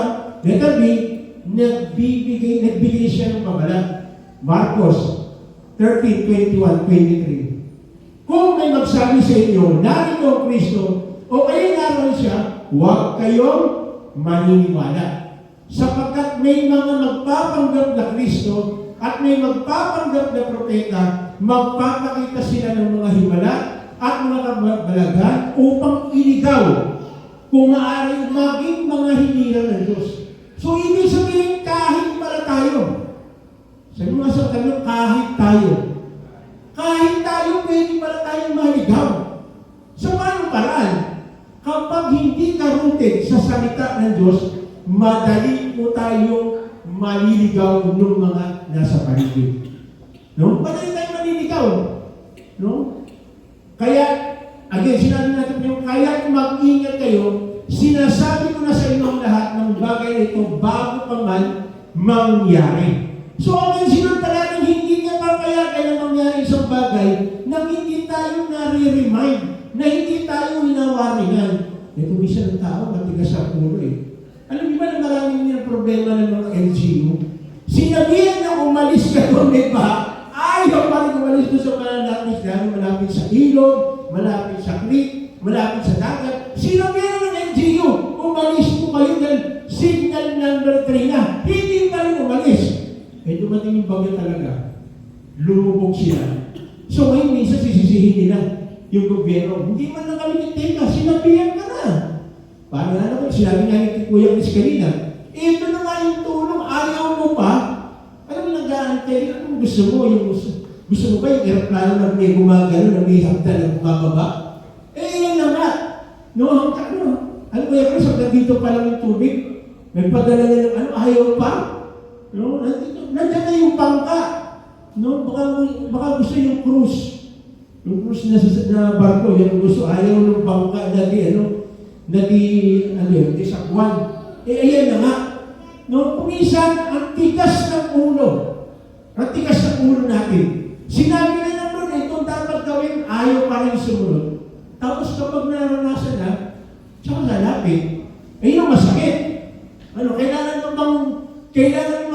letter B, nagbigay siya ng pabala. Marcos 13:21-23. Kung may magsabi sa inyo, narito ang Kristo, o kayo naroon siya, huwag kayong maniniwala. Sapagkat may mga magpapanggap na Kristo at may magpapanggap na propeta, magpapakita sila ng mga himala at mga balaghan upang iligaw kung maaaring maging mga hinirang ng Diyos. So, ibig sabihin, kahit pala tayo. Sabi mga sa kanya, kahit tayo. Kahit tayo, pwede pala tayong maligaw. Sa paano paraan? Kapag hindi ka rooted sa salita ng Diyos, madali po tayong maliligaw ng mga nasa paligid. No? Madali tayo maliligaw. No? Kaya, again, sinabi natin yung kaya mag-ingat kayo, sinasabi ko na sa inyo ang lahat ng bagay na ito bago pa man mangyari. So, ang sinuntalaan, hindi nga pa kaya kaya mangyari isang bagay na hindi tayo nare-remind, na hindi tayo hinawaringan. Ito bisa ng tao, matigas sa ulo eh. Alam niyo ba na maraming yung problema ng mga LGU? Sinabihan na umalis ka doon, di ba? Ayaw pa rin umalis doon sa malapit, dahil malapit sa ilog, malapit sa creek, malapit sa dagat. Sinabihan ng LGU, umalis po kayo dahil signal number 3 na. Hindi pa rin umalis. Eh, dumating yung bagyo talaga. Lumubog sila. So ngayon, minsan sisisihin nila yung gobyerno. Hindi man lang kami teka, sinabihan ka na. Paano na naman? Sinabi nga ni Kuya Chris kanina, ito na nga yung tulong, ayaw mo pa. Alam mo, nag-aantay, ano gusto mo? Gusto mo ba yung aeroplano na may gumagano, na may hagdan na bumababa? Eh, yan na nga. No, ano Kuya Chris, hanggang dito pa lang yung tubig. May padala na ng ano, ayaw pa. No, nandiyan na yung bangka. No, baka gusto yung cruise. Yung cruise na barko, yung gusto, ayaw ng bangka na di sakwan. Eh, ayan na nga. No, kumisan, ang tigas ng ulo. Ang tigas ng ulo natin. Sinabi na naman itong dapat gawin, ayaw pa rin sumunod. Tapos kapag naranasan na, tsaka lalapit. Eh, yung masakit. Ano, kailangan mo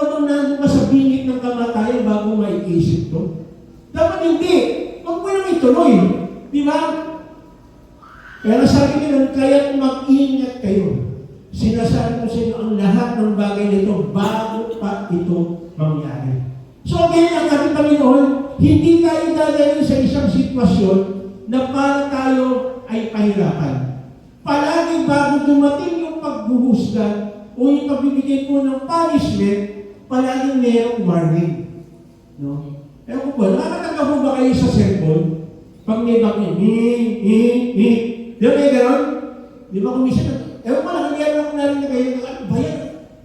bang nandun ka sa bingit ng kamatayan bago maiisip to? Dapat hindi. Huwag mo nang ituloy. Di ba? Kaya sabi nila, kaya't mag-ingat kayo. Sinasabi ko sa inyo ang lahat ng bagay nito bago pa ito mangyari. So again, ang ating Panginoon, hindi tayo dadalhin sa isang sitwasyon na para tayo ay pahirapan. Palagi bago dumating yung pagbuhusga o yung pagbibigay po ng punishment, palagi mayroong warning. No? Ewan ko ba, nakakataga po ba kayo sa cellphone? Pag may bakit, di ba may gano'n? Di ba kung minsan, ewan ko lang, narinig na kayo, ano ba yan?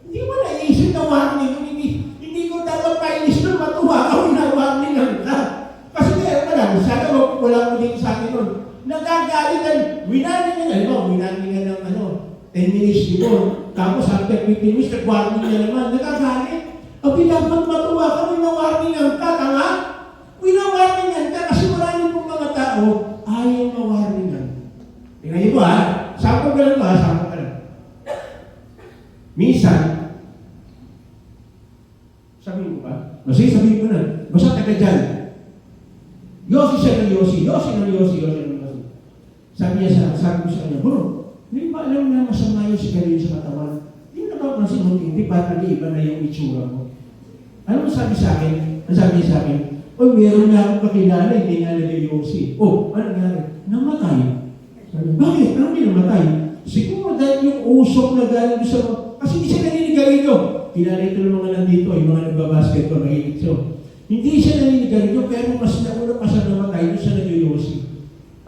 Hindi mo naisip na warning. Hindi ko dapat painis doon, matuwa ako na warning lang ka. Kasi ewan ko lang, sana wala mo din sa akin nun. Nagagalitan, winaningan ng 10 minutes dito. Tapos after 15 minutes, nag-warning na naman. Nagagalit. Ang dapat matuwa ka, winawarningan ka, tanga? Winawarningan ka kasi marami pong mga tao ayaw mawarningan. Tingnan niyo po ha, sampo ka lang. Minsan, sabihin ko ba? Sige, sabihin ko na. Basta taga dyan. Yossi siya ng Yossi. Sabi ko sa kanya, bro, hindi ba alam na masama yung sigarilyo sa katawan? Hindi na ba pansin mo, hindi ba nag-iiba na yung itsura mo? Ano sabi sa akin? Ang sabi sa akin, meron na akong kakilala, hindi nga nag-Yossi. Ano nangyari? Namatay. Sabi, bakit? Ano hindi namatay? Siguro dahil yung usok na galing sa mga, kasi hindi siya naninigarilyo. Kilala ito ng mga nandito, yung mga nagbabasketball, mahilig siya. Hindi siya naninigarilyo, pero mas nauna pa siya namatay, doon siya nag-Yossi.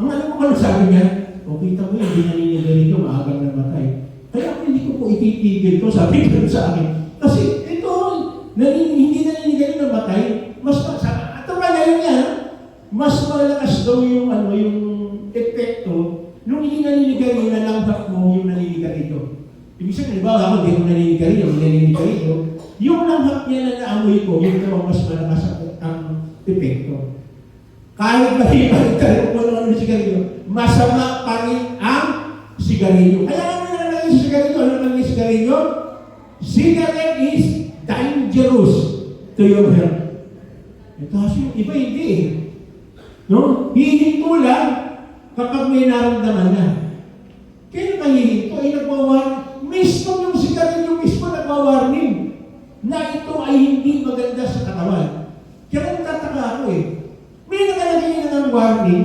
Ang alam mo kung sabi niya, kita mo hindi naninigarilyo, maagang namatay. Kaya ako hindi ko po ititigil ko, sabi ko sa akin. Kasi ito, hindi naninigarilyo namatay, at ang malayo niya, mas malakas daw yung epekto nung hindi naninigarilyo na langhap mo yung naninigarilyo. Ibig sabihin, halimbawa ako, hindi ko naninigarilyo, yung langhap niya na naamoy ko, yun daw mas malakas ang epekto. Kahit mahibalik mo ng sigarilyo, masama pa rin ang sigarilyo. Kaya ano nakalagay sa sigarilyo? Ano nakalagay sa sigarilyo? Cigarette is dangerous to your health. Kasi yung iba hindi eh. No? Hihinto lang kapag may naramdaman na. Kaya kahihinto ay nagwawarning. Mismo yung sigarilyo mismo nagwawarning na ito ay hindi maganda sa katawan. Kaya nagtataka ako eh. May nakalagay na ng warning,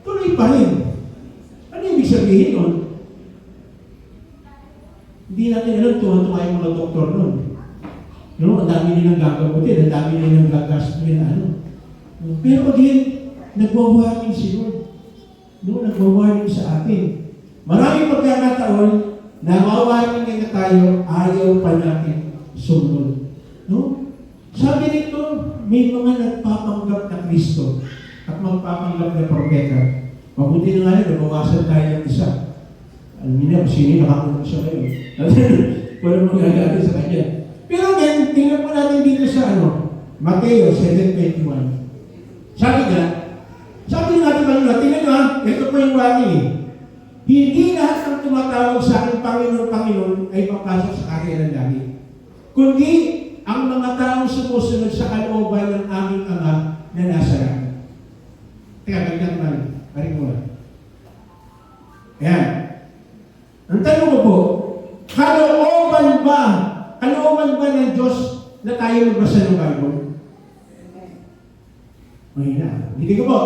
tuloy pa rin. Ano ibig sabihin nun? Hindi natin alam, tuwa-tuwa yung mga doktor nun. No, ang dami nilang gagamutin, ang dami nilang gagastusin, Pero again, nagwa-warning si Lord. No, nagwa-warning sa atin. Maraming pagkakataon na ma-warning na tayo, ayaw pa natin sumunod. may mga nagpapanggap na Kristo at magpapanggap na propeta. Mabuti na nga rin, nabawasan tayo ng isa. Alam niyo na, kung sino yung nakakulong siya ngayon. Walang magagalit sa kanya. Pero again, tingnan po natin dito sa Mateo 7:21. Sabi natin kanina, tingnan nyo ito po yung warning eh. Hindi lahat ng tumatawag sa akin Panginoon ay papasok sa karya ng langit. Kundi, ang mga taong sumusunod sa kalooban ng aming Ama na nasa langit. Teka, ganyan naman. Paring mo. Ayan. Ang tanong ko po, kalooban ba ng Diyos na tayo magbasa ng Bible? Mahina. Hindi ko po.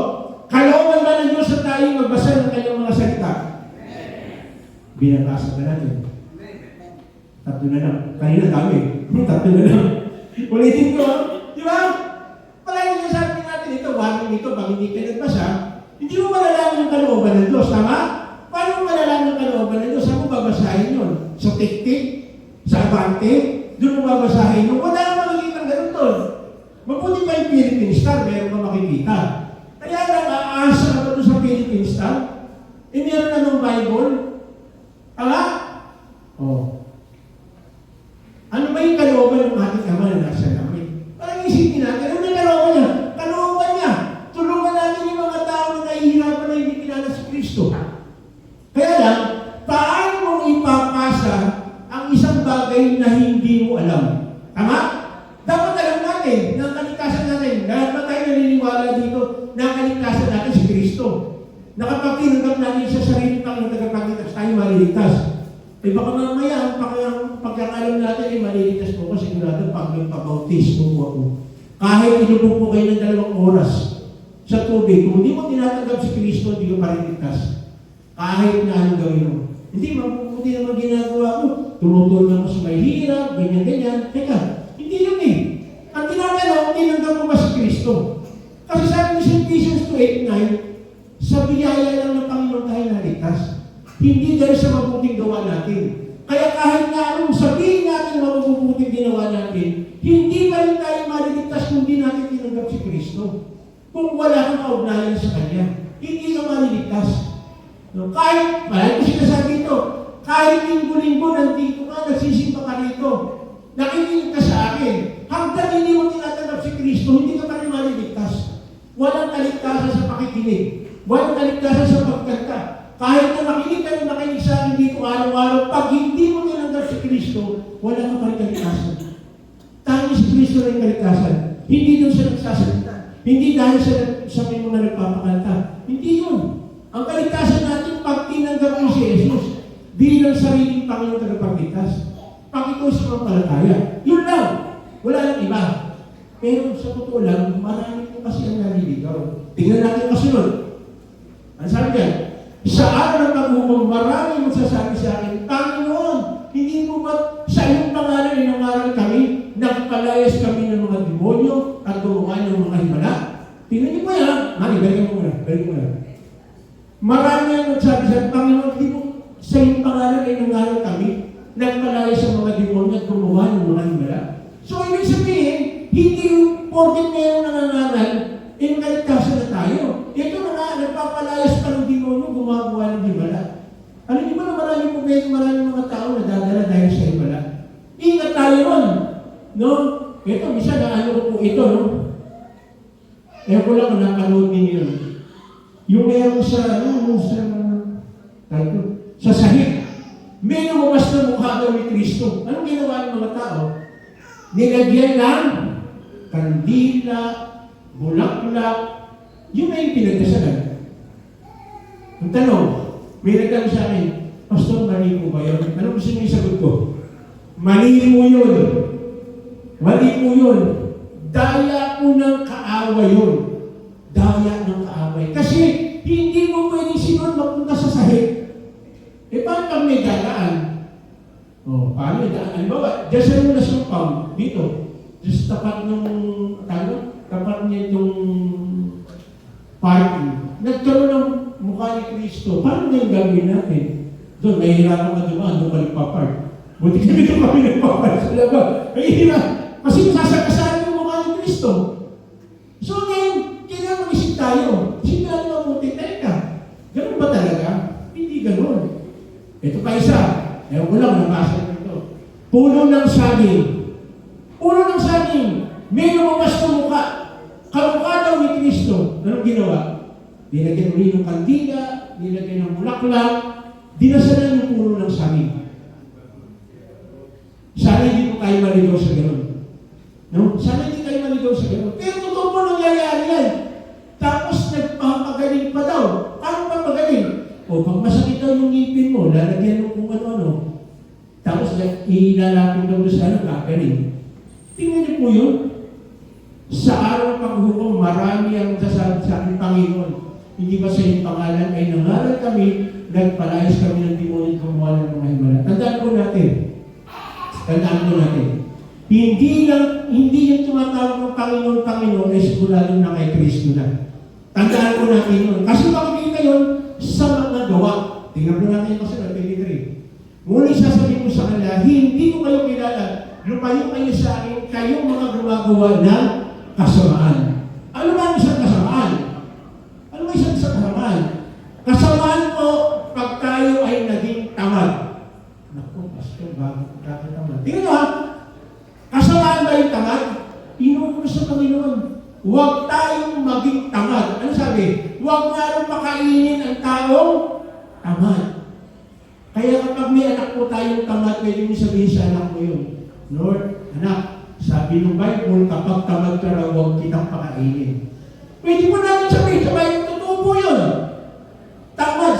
Kalooban ba ng Diyos na tayo magbasa ng kanyang mga salita? Binabasa ka natin. Tatlo na lang. Kanina dami. Tatlo na lang. Ulitin ko. Di ba? Palagi yung sabi natin ito, warning ito, pag hindi ka nagbasa, hindi mo malalaman yung kalooban ng Diyos. Tama? Paano mo malalaman yung kalooban ng Diyos? Saan mo babasahin yun? Sa tiktik? Sa abante? Doon mo babasahin yun? Wala naman makikita ng ganun doon. Mabuti pa yung Philippine Star, meron ka makikita. Kaya lang, aasa ka doon sa Philippine Star? Meron na ng Bible? Tama? Ano ba yung kalooban ng ating Ama na nasa langit? Parang isipin natin, ano yung kalooban niya? Kalooban niya. Tulungan natin yung mga tao na nahihirapan na hindi kilala si Kristo. Kaya lang, paano mong ipapasa ang isang bagay na hindi mo alam? Tama? Dapat alam natin na ang kaligtasan natin, lahat ba tayo naniniwala dito na ang kaligtasan natin si Kristo? Na kapag tinanggap natin sa sarili ng tagapagligtas, tayo maliligtas. Eh baka mamaya, ang pagkakalam natin ay maliligtas mo ko, sigurado pag nagpabautismo mo ako. Kahit inubog po kayo ng 2 oras sa tubig, kung hindi mo tinatanggap si Kristo, hindi ko maliligtas. Kahit na anong gawin mo. Hindi, mabuti naman ginagawa mo. Tumutulong mo sa may hirap, ganyan-ganyan. Teka, hindi yun eh. Ang tinatanong, tinanggap mo ba si Kristo? Kasi sabi ni St. Ephesians 2:8-9, sa biyaya lang ng Panginoon tayo naligtas. Hindi dahil sa mabuting gawa natin. Kaya kahit nga anong sabihin natin na mabubuting ginawa natin, hindi pa rin tayo maliligtas kung di natin tinanggap si Kristo. Kung wala kang kaugnayan sa Kanya, hindi ka maliligtas. No, kahit ko sinasabi ito, kahit linggo-linggo nandito ka, nagsisimba ka rito, nakikinig ka sa akin, hanggang hindi mo tinatanggap si Kristo, hindi ka pa rin maliligtas. Walang kaligtasan sa pakikinig. Walang kaligtasan sa pagkanta. Kahit na makinig ka na makinig sa akin dito araw-araw, pag hindi mo tinanggap si Kristo, wala ka pa rin kaligtasan. Tayo si Kristo na yung kaligtasan. Hindi doon siya nagsasalita. Hindi dahil sa may mga nagpapakanta. Hindi yun. Ang kaligtasan natin, pag tinanggap mo si Jesus, bilang sariling Panginoon tagapagligtas, pag ito sumampalataya. Yun lang. Wala lang iba. Pero sa totoo lang, marami po kasi ang naliligaw. Tingnan natin kasunod. Ano sabi yan? Sa araw ng paghukom, marami magsasabi sa akin, Panginoon, hindi mo ba sa iyong pangalan inangaral kami, nagpalayas kami ng mga demonyo at gumawa ng mga himala? Tingnan niyo po yan. Mami, balikan mo muna. Marami ang magsabi sa akin, Panginoon, hindi mo sa iyong pangalan inangaral kami, nagpalayas sa mga demonyo at gumawa ng mga himala? So, ibig sabihin, hindi yung porket meron nangangaral, yung kaligtasan na tayo. Ito na nga, nagpapalayas pa ng demonyo, gumagawa ng himala. Alam niyo ba na maraming mga tao na dadala dahil sa himala? Ingat tayo ron. No? Ito, misa na ano po ito, no? Ewan ko lang kung napanood ninyo yun. Yung meron sa sahig. May lumabas na mukha daw ni Kristo. Anong ginawa ng mga tao? Nilagyan ng kandila, bulaklak, yun na yung pinagdasalan. Ang tanong, may nagtanong sa akin, Pastor, mali mo ba yun? Ano gusto niyo sagot ko? Mali mo yun. Mali mo yun. Daya mo ng kaaway yun. Daya ng kaaway. Kasi hindi mo pwedeng sinunod magpunta sa sahig. Eh, paano pag may dadaan? Paano may daan? Halimbawa, dyan sa muna sumpang, dito, just tapat ng, tapat niya itong parking. Nagkaroon ng mukha ni Kristo. Paano na yung gagawin natin? Doon, nahihirapan ka dumaan, doon ka nagpapark. Buti kami doon kami nagpapark sa labas. Nahihirap. Kasi masasakasahan yung mukha ni Kristo. So ngayon, kailangan mag-isip tayo. Isip natin mabuti, teka, ganun ba talaga? Hindi ganun. Ito pa isa, ewan ko lang, nabasa ko ito. Puno ng saging. Puno ng saging. May lumabas na mukha. Kamukha daw ni Kristo. Anong ginawa? Nilagyan uli ng kandila, nilagyan ng bulaklak, dinasalan yung puno ng saging. Sana hindi po tayo maligaw sa gano'n. No? Sana hindi tayo maligaw sa gano'n. Pero totoo po nangyayari yan. Tapos nagpapagaling pa daw. Paano pa magaling? O pag masakit daw yung ngipin mo, lalagyan mo kung ano-ano. Tapos ilalapin daw sa ano, gagaling. Tingnan niyo po yun. Sa araw ng paghukom, marami ang sasabi sa aking Panginoon. Hindi ba sa iyong pangalan ay nangaral kami, nagpalayas kami ng demonyo gumawa ng mga himala. Tandaan po natin. Hindi yung tumatawag ng Panginoon ay siguradong na kay Kristo na. Tandaan po natin yun. Kasi makikita yun sa mga gawa. Tingnan po natin yung kasunod, 23. Ngunit sasabihin ko sa kanila, hindi ko kayo kilala. Lumayo kayo sa akin, kayong mga gumagawa ng kasamaan. Ano ba ang isang kasamaan? Ano ba isang kasamaan? Kasamaan po pag tayo ay naging tamad. Naku, pastor, bakit tamad? Tingnan mo ha, kasamaan ba yung tamad? Inuunos sa Panginoon. Huwag tayong maging tamad. Ano sabi? Huwag nga rin pakainin ang taong tamad. Kaya kapag may anak po tayong tamad, pwede mo sabihin sa anak mo yun, Lord, anak, sabi ng Bible, kapag tamad ka raw, huwag kitang pakainin. Pwede mo natin sabihin sa Bible, totoo po yun. Tamad.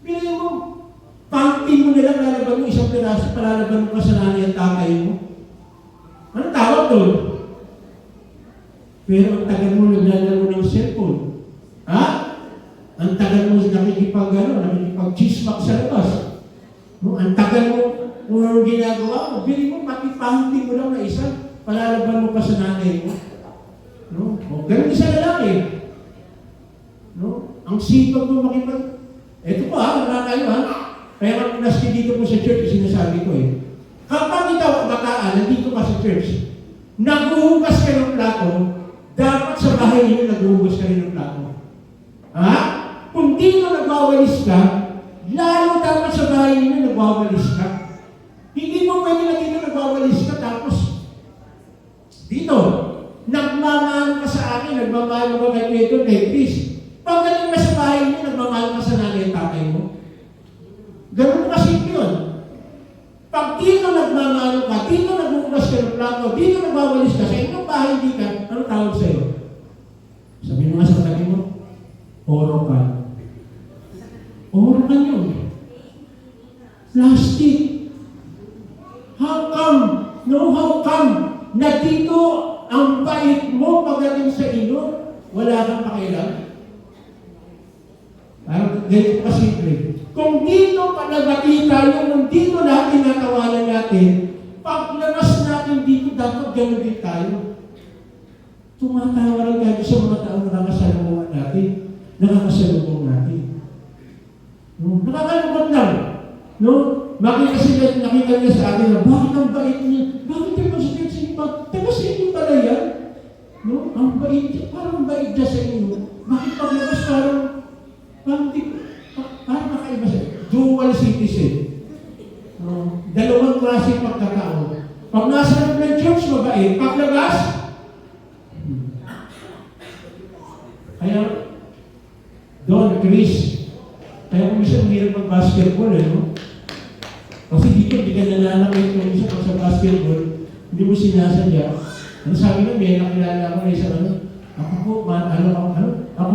Pili mo, panty mo nilang lalaban mo, isang piraso, palalaban mo kasalanan yung tatay mo. Anong tawag doon? Pero ang tagal mo naglalaro ng cellphone. Ha? Ang tagal mo nakikipag-chismak sa labas. No? Ang tagal mo kung anong ginagawa mo. Bili mo, pati panty mo lang na isa, palalaban mo pa sa nanay mo. No? O, ganun isa lalaki. No? Ang sipag mo makipag... Ito po wala kayo Kaya kung naski dito po sa church, sinasabi ko kapag ikaw bataan, nandito ka sa church, naghuhugas ka ng plato, dapat sa bahay niyo naghuhugas ka rin ng plato. Ha? Kung dito nagwawalis ka, lalo dapat sa bahay niyo nagwawalis ka. Hindi mo pwede na dito nagwawalis ka, tapos dito, nagmamahal ka sa akin, nagmamahal ka kay Pedro, kay Chris. Pag galing ka sa bahay niyo, nagmamahal ka sa nanay at tatay mo. Ganun mo kasi yun. Pag dito nagmamahal ka, dito naghuhugas ka ng plato, dito nagwawalis ka, sa inyong bahay hindi ka, ano tawag sa'yo? Sabi mo nga sa kanya mo, orokan. Orokan yun. Plastic. How come? No, how come? Na dito ang bait mo pagdating sa inyo, wala kang pakialam? Parang ganito pa simple. Kung dito panagati tayo, kung dito natin natawanan natin, paglabas natin dito, dapat gano'n din tayo. Tumatawa lang tayo sa mga taong nakakasalubungan natin, nakakasalubong natin. No? Nakakalubot lang. No? Nakita niya sa akin na, bakit ang bait niya? Bakit yung masakit sa inyo? Taga sa inyo pala yan? No? Ang bait niya, parang bait niya sa inyo. Bakit paglabas parang makaiba siya. Dual citizen. No? Dalawang klase pagkatao. Pag nasa loob ng church, mabait. Paglabas, kaya, Don, Chris, kaya kung isa umirap mag-basketball, no? Kasi dito, hindi ka nananakit kung isa pag sa basketball, hindi mo sinasadya. Ano sabi nga, may nakilala ko na isang ako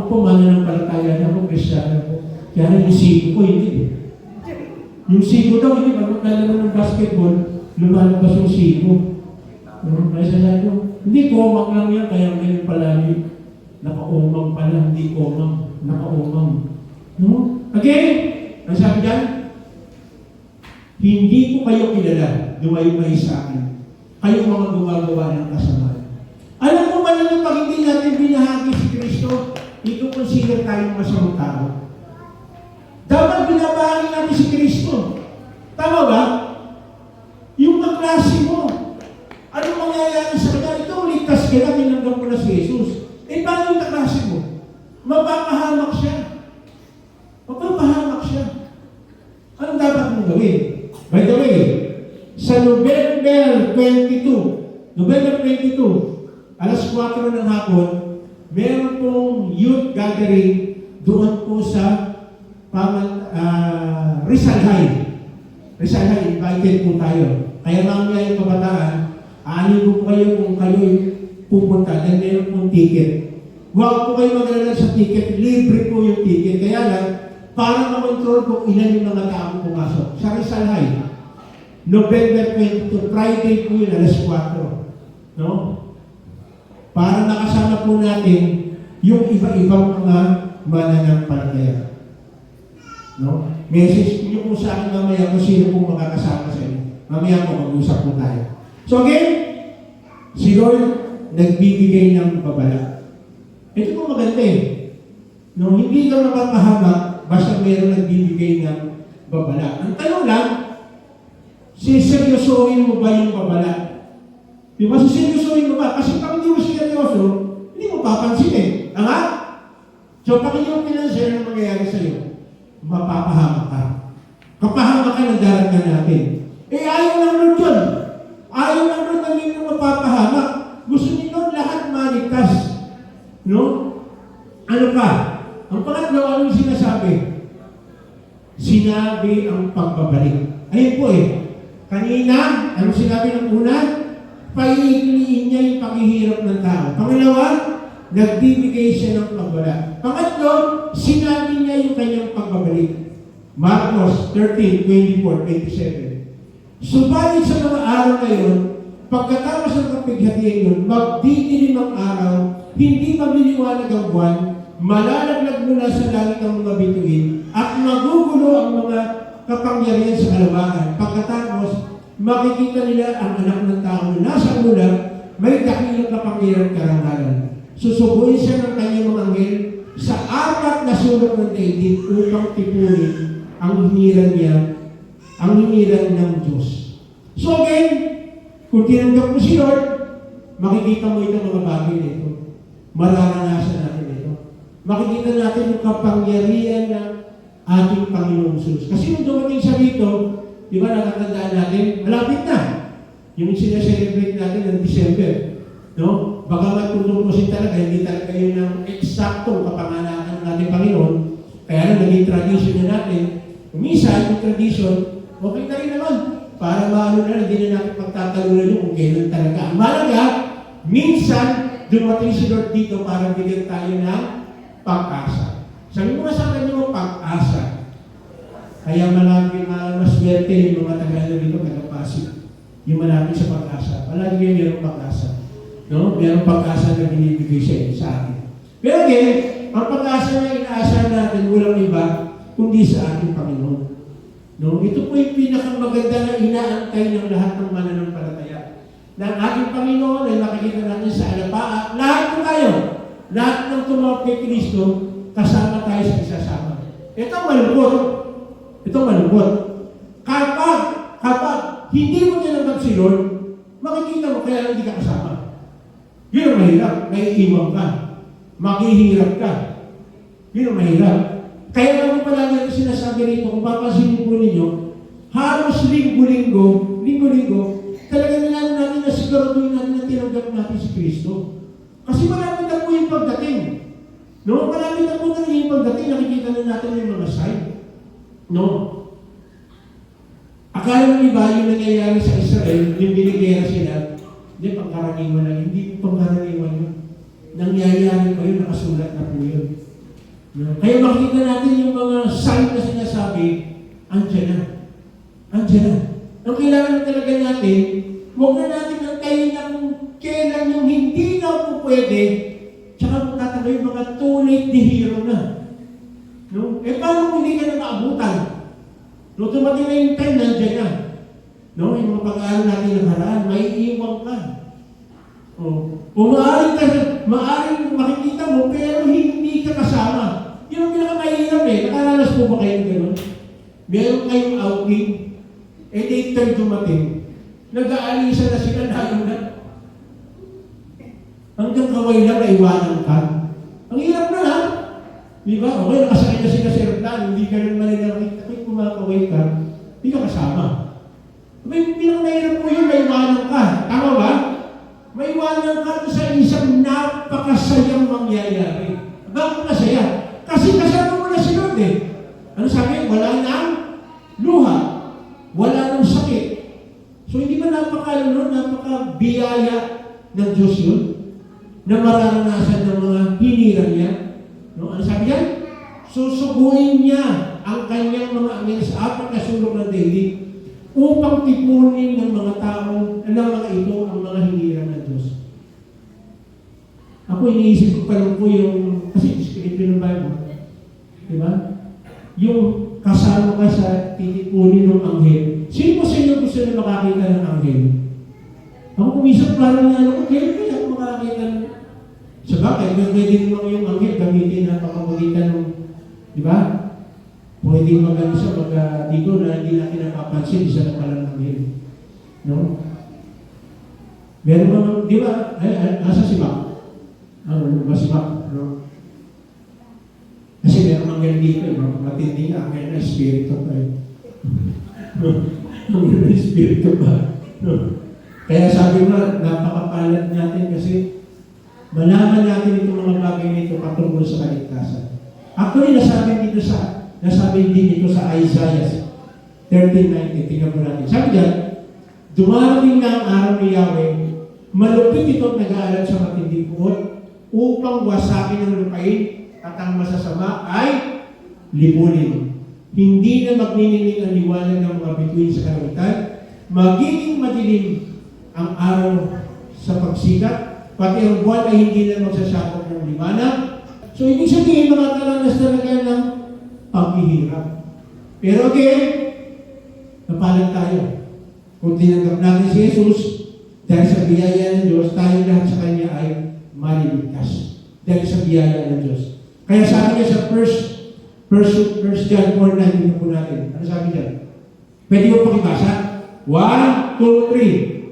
po, mananampalataya na ako, Kristiyano po. Kaya yung siko ko, hindi. Yung siko daw, hindi. Pag maglalaro ng basketball, lumalabas yung siko. Kaya sabi ko, hindi, komang lang yan, kaya ngayon palagi. Naka-umang pala, hindi komang. Naka-umang. No? Again, ang sabi dyan, hindi ko kayo kilala, lumayo sa akin. Kayo mga gumagawa ng kasamaan. Alam mo ba naman pag hindi natin binahagi si Kristo, ito consider tayong masamang tao. Dapat binabahagi natin si Kristo. Tama ba? Yung kaklase mo, anong mangyayari sa kanya? Ito, ligtas ka na, tinanggap mo na si By the way, sa November 22, alas 4 ng hapon, meron pong youth gathering doon po sa Rizal High. Rizal High, invited po tayo. Kaya mamaya yung kabataan, aanin ko po kayo kung kayo pupunta dahil meron pong ticket. Huwag po kayo mag-alala sa ticket, libre po yung ticket. Kaya lang, para ma-control kung ilan yung mga taong pumasok. Sa Rizal High, November 22, Friday po yun, alas 4. No? Para nakasama po natin yung iba-ibang mga mananampalataya. No? Message niyo po sa akin mamaya kung sino pong makakasama sa inyo. Mamaya po mag-usap po tayo. So again, si Lord nagbibigay ng babala. Ito po maganda eh. No, hindi ka mapapahama basta mayroong nagbibigay ng babala. Ang tanong lang, siseryosohin mo ba yung babala? Di ba? Siseryosohin mo ba? Kasi pag hindi mo seryoso, hindi mo papansin eh. Tama? So pag hindi mo pinansin, ano mangyayari sa'yo? Mapapahamak ka. Kapahamak ka ng darating natin. Eh ayaw lang nun yun. Ayaw lang nun namin yung mapapahamak. Gusto nyo lahat maligtas. No? Ano pa? Ang pangatlo, ano yung sinasabi? Sinabi ang pagbabalik. Ayun po eh. Kanina, ano sinabi ng una? Paikliin niya yung paghihirap ng tao. Pangalawa, nagbibigay siya ng pagbala. Pangatlo, sinabi niya yung kanyang pagbabalik. Marcos 13:24, 27. Subalit sa mga araw na yun, pagkatapos ng kapighatian yun, magdidilim ang araw, hindi magliliwanag ang buwan, malalaglag mula sa langit ang mga bituin, at magugulo ang mga kapangyarihan sa kalawakan. Pagkatapos, makikita nila ang anak ng tao na nasa ulam, may dakilang kapangyarihan karangalan. Susubuin siya ng kanyang mga anghel sa apat na sulok ng daigdig upang tipunin ang hiniran niya, ang hiniran ng Diyos. So again, kung tinanggap mo si Lord, makikita mo itong mga bagay na ito. Mararanasan natin ito. Makikita natin yung kapangyarihan ng ating Panginoong Jesus. Kasi nung dumating siya dito, di ba nakatandaan natin, malapit na. Yung sinaselebrate natin ng December. No? Bagamat kung tumusin talaga, hindi talaga yun ang eksaktong kapanganakan ng ating Panginoon. Kaya lang naging tradition na natin. Minsan, yung tradition, okay na rin naman. Para maano na, hindi na natin pagtatalunan yung kung kailan talaga. Ang malaga, minsan, dumating si Lord dito para bigyan tayo ng pag-asa. Sabi mo nga sa akin yung pag-asa. Kaya malagi maswerte yung mga Tagalog dito, taga-Pasig. Yung malapit sa pag-asa. Palagi kayo mayroong pag-asa. No? Mayroong pag-asa na binibigay sa atin. Pero again, ang pag-asa na inaasahan natin, walang iba, kundi sa ating Panginoon. No? Ito po yung pinakamaganda na inaantay ng lahat ng mananampalataya. Na ang ating Panginoon ay makikita natin sa alapaa. Lahat po tayo. Lahat ng tumawag kay Kristo, kasama tayo sa isasama. Ito malungkot. Ito malungkot. Kapag hindi mo tinanggap si Lord, makikita mo kaya hindi ka kasama. Yun ang mahirap. Naiiwang ka. Maghihirap ka. Yun ang mahirap. Kaya naman palagi ang sinasabi rito, kung papansinin po ninyo, halos linggo-linggo, talaga nilang natin na siguraduhin natin na tinanggap natin si Kristo. Kasi marami na po yung pagdating. No? Marami na po na yung pagdating, nakikita na natin yung mga sign. No? Akala ng iba yung nangyayari sa Israel, yung binigera sila, hindi, pangkaraniwan lang. Hindi pangkaraniwan yun. Nangyayari pa yun, nakasulat na po yun. No? Kaya makikita natin yung mga sign na sinasabi, andyan na. Andyan na. Ang kailangan talaga natin, huwag na natin antayin na kung kailan yung hindi na po pwede, tsaka magtatangay yung mga too late di hero na. No? Eh paano kung hindi ka na maabutan? No, tumating na yung time, nandiyan na. No? Yung mga pag-aaral natin ng haraan, may iwang ka. O maaaring makikita mo, pero hindi ka kasama. Yun ang pinakamahirap eh. Nakaranas po ba kayo ng gano'n? Meron kayong outing, eh later dumating, nag-aalisa na sila lalo na. Hanggang kaway lang, naiwanan ka. Ang hirap na ha? Di ba? Okay, nakasakay na sila sa aeroplano, hindi ka rin malinarikit. Kapag kumakaway ka, hindi ka kasama. May pinakahirap po yun, may iwanan ka. Tama ba? May iwanan ka sa isang napakasayang mangyayari. Bakit masaya? Kasi kasama mo na si Lord eh. Ano sabi? Wala nang luha. Wala nang sakit. So hindi ba napaka-biyaya ng Diyos yun? Na mararanasan ng mga hinirang niya? No? Ano sabi yan? Susuguin niya ang kanyang mga angel sa apat na sulok ng daigdig upang tipunin ng mga tao, ng mga ito, ang mga hinirang ng Diyos. Ako iniisip ko pa lang po yung, kasi Espiritu ng Bible, di ba? Yung kasama ka sa titipunin ng anghel. Sino po sa inyo gusto na makakita ng anghel? Ako kumisap parang na ano, kailan kaya ako makakita ng... Sa bagay, pwede naman yung anghel gamitin na pakapagitan ng, di ba? Pwede magano siya, dito na hindi natin napapansin, isa na palang anghel. No? Meron mga, di ba? Nasa si Mac? Ano ba si Mac? No? Kasi meron anghel dito, matinding anghel na espiritu pa eh. Anghel na espiritu pa. No? Kaya sabi nga, napakapalad natin kasi malaman natin itong mga bagay nito patungkol sa kaligtasan. Actually, nasabi din ito sa Isaiah 13:19. Tingnan mo natin. Sabi diyan, dumarating na ang araw ni Yahweh, malupit ito at nag-aalab sa matinding puot upang wasakin ang lupain at ang masasama ay lipunin. Hindi na magnininig ang liwanag ng mga bituin sa kalangitan, magiging madilim ang araw sa pagsikat, pati ang buwan ay hindi na magsasakop ng liwanag. So, ibig sabihin, makakaranas talaga ng paghihirap. Pero again, napalag tayo. Kung tinanggap natin si Jesus, dahil sa biyaya ng Diyos, tayo lahat sa Kanya ay maliligtas. Dahil sa biyaya ng Diyos. Kaya sabi niya sa First John 4:9, tingnan po natin. Ano sabi niya? Pwede mo pakibasa? 1, 2, 3.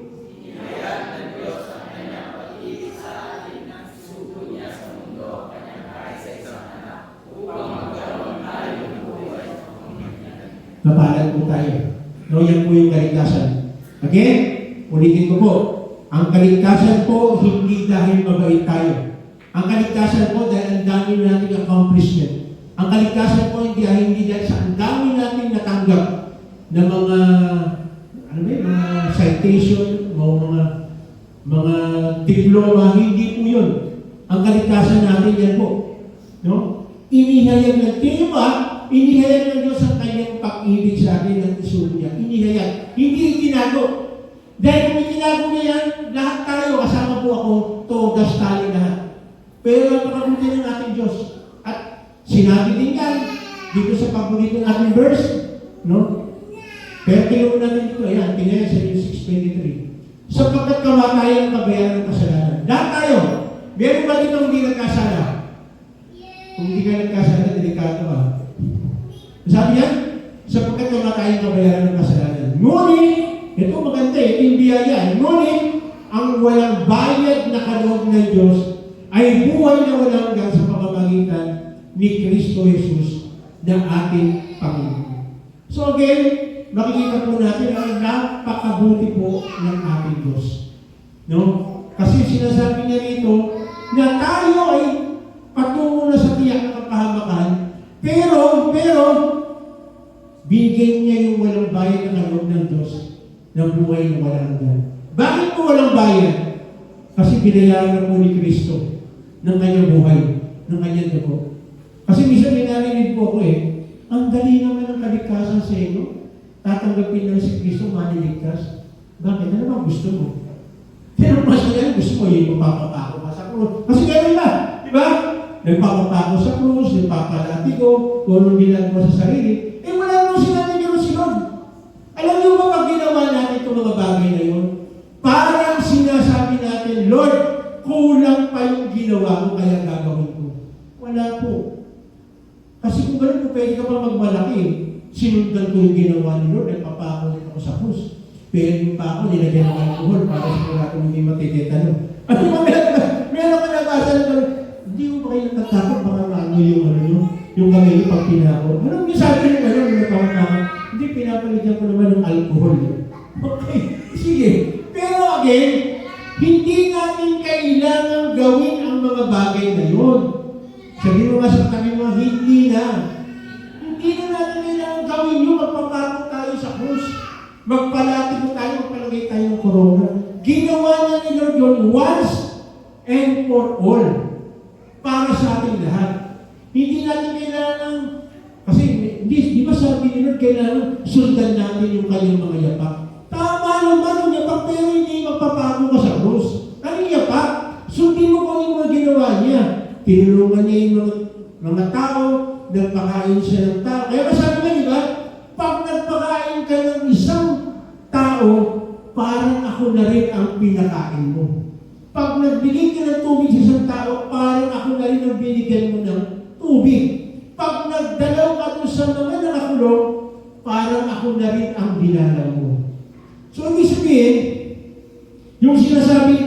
Napalad po tayo. No, yan po yung kaligtasan. Again, ulitin ko po. Ang kaligtasan po, hindi dahil mabait tayo. Ang kaligtasan po dahil ang dami nating accomplishment. Ang kaligtasan po hindi dahil sa ang dami nating natanggap na mga mga citation o mga diploma, hindi po yun. Ang kaligtasan natin yan po. No? Inihayag ng tema, inihayag ng Diyos ang kanyang pag-ibig sa atin ng isulo niya. Inihayag. Hindi itinago. Dahil kung itinago niya yan, lahat tayo, kasama po ako, todas tayo lahat. Pero ang pakabuti ng ating Diyos. At sinabi din yan, dito sa paborito nating verse, no? Pero tingnan natin dito, ayan, tingnan sa 6:23. Sapagkat kamatayan ang kabayaran ng kasalanan. Lahat tayo, meron ba dito hindi nagkasala? Kung hindi ka nagkasala, delikado ka. Sabi yan, sapagkat kamatayan ang kabayaran ng kasalanan. Ngunit, ito maganda eh, yung biyaya. Ngunit, ang walang bayad na kaloob ng Diyos ay buhay na walang hanggan sa pamamagitan ni Kristo Jesus na ating Panginoon. So again, makikita po natin ang napakabuti po ng ating Diyos. No? Kasi sinasabi niya rito na tayo ay patungo na sa tiyak na kapahamakan, pero bigyan niya yung walang bayad na kaloob ng Diyos ng buhay na walang hanggan. Bakit po walang bayad? Kasi binayaran na po ni Kristo ng kanyang buhay, ng kanyang dugo. Kasi minsan narinig po ako ang dali naman ng kaligtasan sa inyo. Tatanggapin lang si Kristo, maniligtas. Bakit? Ano naman gusto mo? Pero mas yan, gusto mo magpapapako ka sa krus. Kasi gano'n na, di ba? Nagpapapako sa krus, nagpapalatigo, kung anong ginagawa sa sarili. Wala naman sinabi niyo si Lord. Alam niyo ba pag ginawa natin itong mga bagay na yun? Parang sinasabi natin, Lord, kulang pa yung ginawa mo, kaya gagawin ko. Wala po. Kasi kung gano'n po, pwede ka pa magmalaki. Sinundan ko yung ginawa ni Lord, nagpapako ako sa krus. Pero yung pa ako, nilagyan ng alcohol para sigurado hindi matitetano. Ano ba, meron ka nabasa na hindi mo ba kayo natatakot, baka maano yung kamay pag pinako. Anong sabi nyo yung nagpapakaman? Hindi, pinapaligyan ko naman ng alcohol. Okay, sige. Pero again, hindi natin kailangan gawin ang mga bagay na yun. Sabi mo nga sa kami mo, hindi na. Hindi na natin kailangan gawin yun. Magpapako tayo sa krus. Magpalati mo tayo, magpalagay tayo ng corona. Ginawa na ni Lord yun once and for all. Para sa ating lahat. Hindi natin kailangan, kasi di ba sabi ni Lord, kailangan sundan natin yung kanyang mga yapak. Tama naman yung yapak, pero hindi magpapako ka sa krus. Anong yapak? Sundin mo kung yung mga ginawa niya. Tinulungan niya yung mga tao, nagpakain siya ng tao. Kaya masabi nga, di ba? Pag nagpakain ka ng isang tao, parang ako na rin ang pinakain mo. Pag nagbigay ka ng tubig sa isang tao, parang ako na rin ang binigyan mo ng tubig. Pag nagdalaw ka doon sa mga nakakulong, parang ako na rin ang dinalaw mo. So, ibig sabihin, yung sinasabi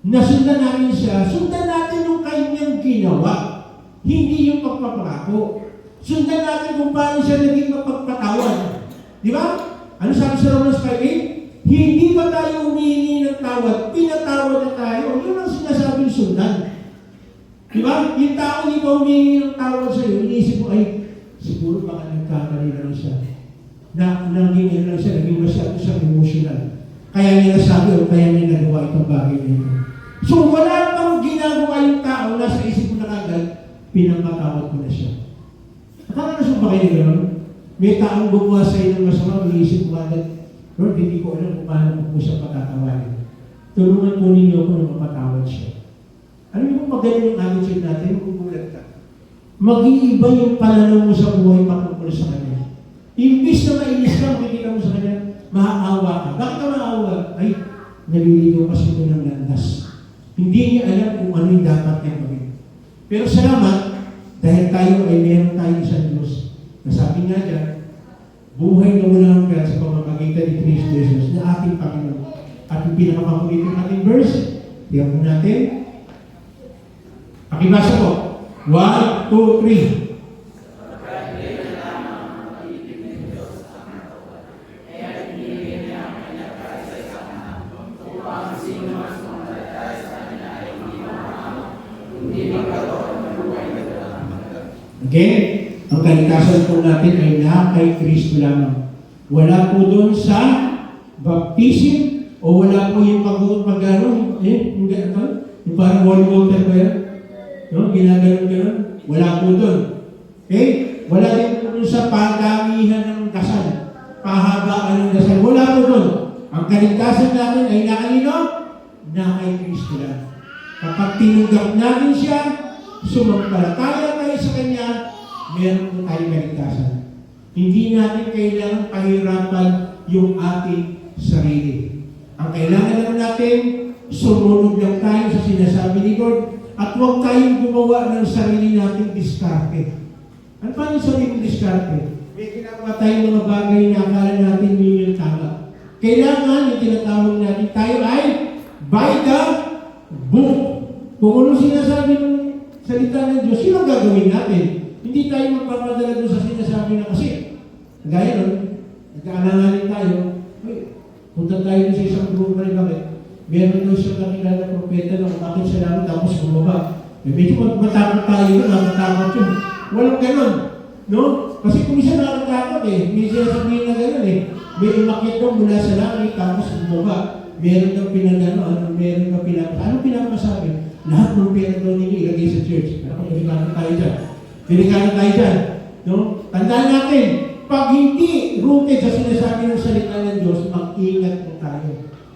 na sundan natin siya, sundan natin yung kanyang ginawa. Hindi yung pagpapako. Sundan natin kung paano siya naging mapagpatawad. Di ba? Ano sabi sa Romans 5:8? Hindi ba tayo humihingi ng tawad? Pinatawad na tayo. Yun ang sinasabing sundan. Di ba? Yung tao hindi ba humihingi ng tawad sa iyo, iniisip mo, ay, siguro baka nagkamali na lang siya. Naging lang siya, naging masyado siyang emotional. Kaya niya nasabi o kaya niya nagawa itong bagay na ito. So, wala pang ginagawa yung tao, nasa isip mo na kagad, pinapatawad ko na siya. Nakakasok ba kayo gano'n? May taong gumawa sa iyo ng masama, iniisip mo agad, Lord, hindi ko alam kung paano ko po siya patatawalin. Tulungan po ninyo ako na mapatawad siya. Alam niyo kung magaling yung attitude natin, magugulat ka. Mag-iiba yung pananaw mo sa buhay patungkol sa kanya. Imbis na mainis ka, makikita mo sa kanya, maaawa ka. Bakit ka maaawa? Ay, naliligaw kasi ko ng landas. Hindi niya alam kung ano yung dapat niya gawin. Pero salamat, dahil tayo ay meron tayo sa Diyos. Nasabi nga dyan, buhay na mula hanggang sa pamamagitan ni Kristo Jesus na ating Panginoon. At yung pinakapaborito nating verse, tiyan mo natin. Pakibasa po. 1, 2, 3. Again, ang kalikasan po natin ay na kay Kristo lamang. Wala po doon sa baptism o wala po yung pag-ano, yung parang holy water ba yan? No? Ginaganon-ganon? Wala po doon. Okay? Wala din po doon sa pagdamihan ng dasal. Pahabaan ng dasal. Wala po doon. Ang kaligtasan natin ay nakalino? Na kay Kristo lang. Kapag tinanggap natin siya, sumampalataya tayo sa Kanya, meron po tayong kaligtasan. Hindi natin kailangan pahirapan yung ating sarili. Ang kailangan naman natin, sumunod lang tayo sa sinasabi ni Lord at huwag tayong gumawa ng sarili nating diskarte. Ano pa yung sarili diskarte? May ginagawa tayong mga bagay na akala natin yun yung tama. Kailangan yung tinatawag natin tayo ay by the book. Kung ano sinasabi ng salita ng Diyos, yun ang gagawin natin. Hindi tayo magpapadala doon sa sinasabi na kasi. Gaya nun, nagkaalanganin tayo, punta tayo sa isang grupo rin bakit? Meron doon siya nakilala propeta na umakit sa namin tapos bumaba. Medyo matakot tayo yun, matakot yun. Walang ganon. No? Kasi kung isa nakatakot minsan sabihin na ganon may umakit doon mula sa langit tapos bumaba. Meron kang pinagano, meron kang pinagano. Anong pinakasabi? Lahat ng pera doon ninyo ilagay sa church. Ano, delikado tayo dyan. Delikado tayo dyan. No? Tandaan natin, pag hindi rooted sa sinasabi ng salita ng Diyos, mag-ingat po tayo.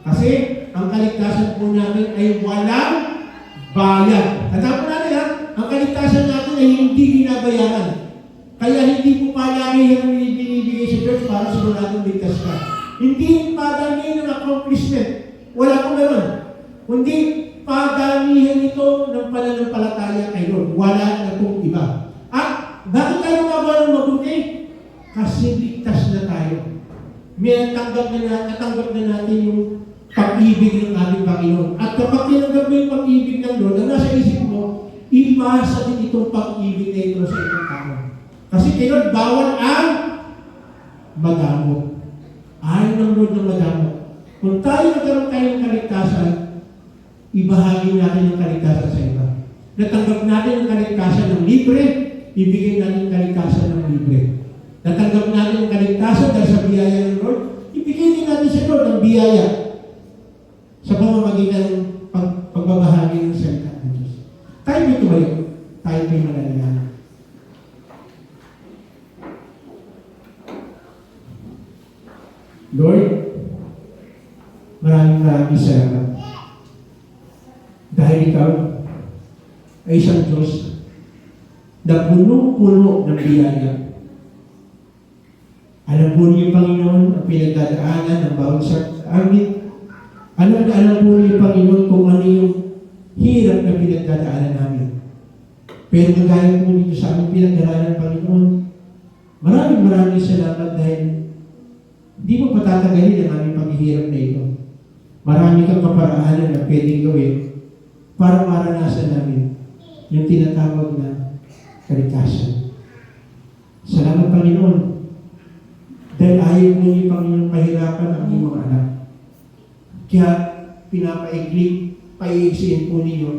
Kasi, ang kaligtasan po natin ay walang bayad. Tandaan po natin ang kaligtasan natin ay hindi binabayaran. Kaya hindi po palagi yung binibigay sa church para siguradong ligtas ka. Hindi padami ng accomplishment. Wala po gano'n. Kundi padamihan ito ng pananampalataya kay Lord. Wala na pong iba. At bakit tayo magawa ng mabuti? Kasi ligtas na tayo. May natanggap na natin yung pag-ibig ng ating Panginoon. At kapag tinanggap mo yung pag-ibig ng Lord, na nasa isip mo, ipasa din itong pag-ibig na ito sa itong tao. Kasi kay Lord, bawal ang magamot. Ayaw ng Lord ng madamot. Kung tayo nagkaroon tayo ng kaligtasan, ibahagi natin ang kaligtasan sa iba. Natanggap natin ang kaligtasan ng libre, ibigay natin ang kaligtasan ng libre. Natanggap natin ang kaligtasan dahil sa biyaya ng Lord, ibigay din natin sa Lord ang biyaya sa pamamagitan ng pagbabahagi ng salita ng Diyos. Tayo may tumayo, tayo may mananayanan. Lord, maraming salamat. Dahil ikaw ay isang Diyos na punong-puno ng biyaya. Alam po niyo, Panginoon, ang pinagdadaanan ng bawat sa amin. Alam po niyo, Panginoon, kung ano yung hirap na pinagdadaanan namin. Pero kagaya po niyo sa aming pinagdadaanan, Panginoon, maraming salamat dahil hindi mo patatagalin ang aming paghihirap na ito. Marami kang kaparaanan na pwedeng gawin para maranasan namin yung tinatawag na kaligtasan. Salamat, Panginoon. Dahil ayaw mo niyo, Panginoon, pahirapan ang iyong mga anak. Kaya pinapaiglig, paiigsiin po ninyo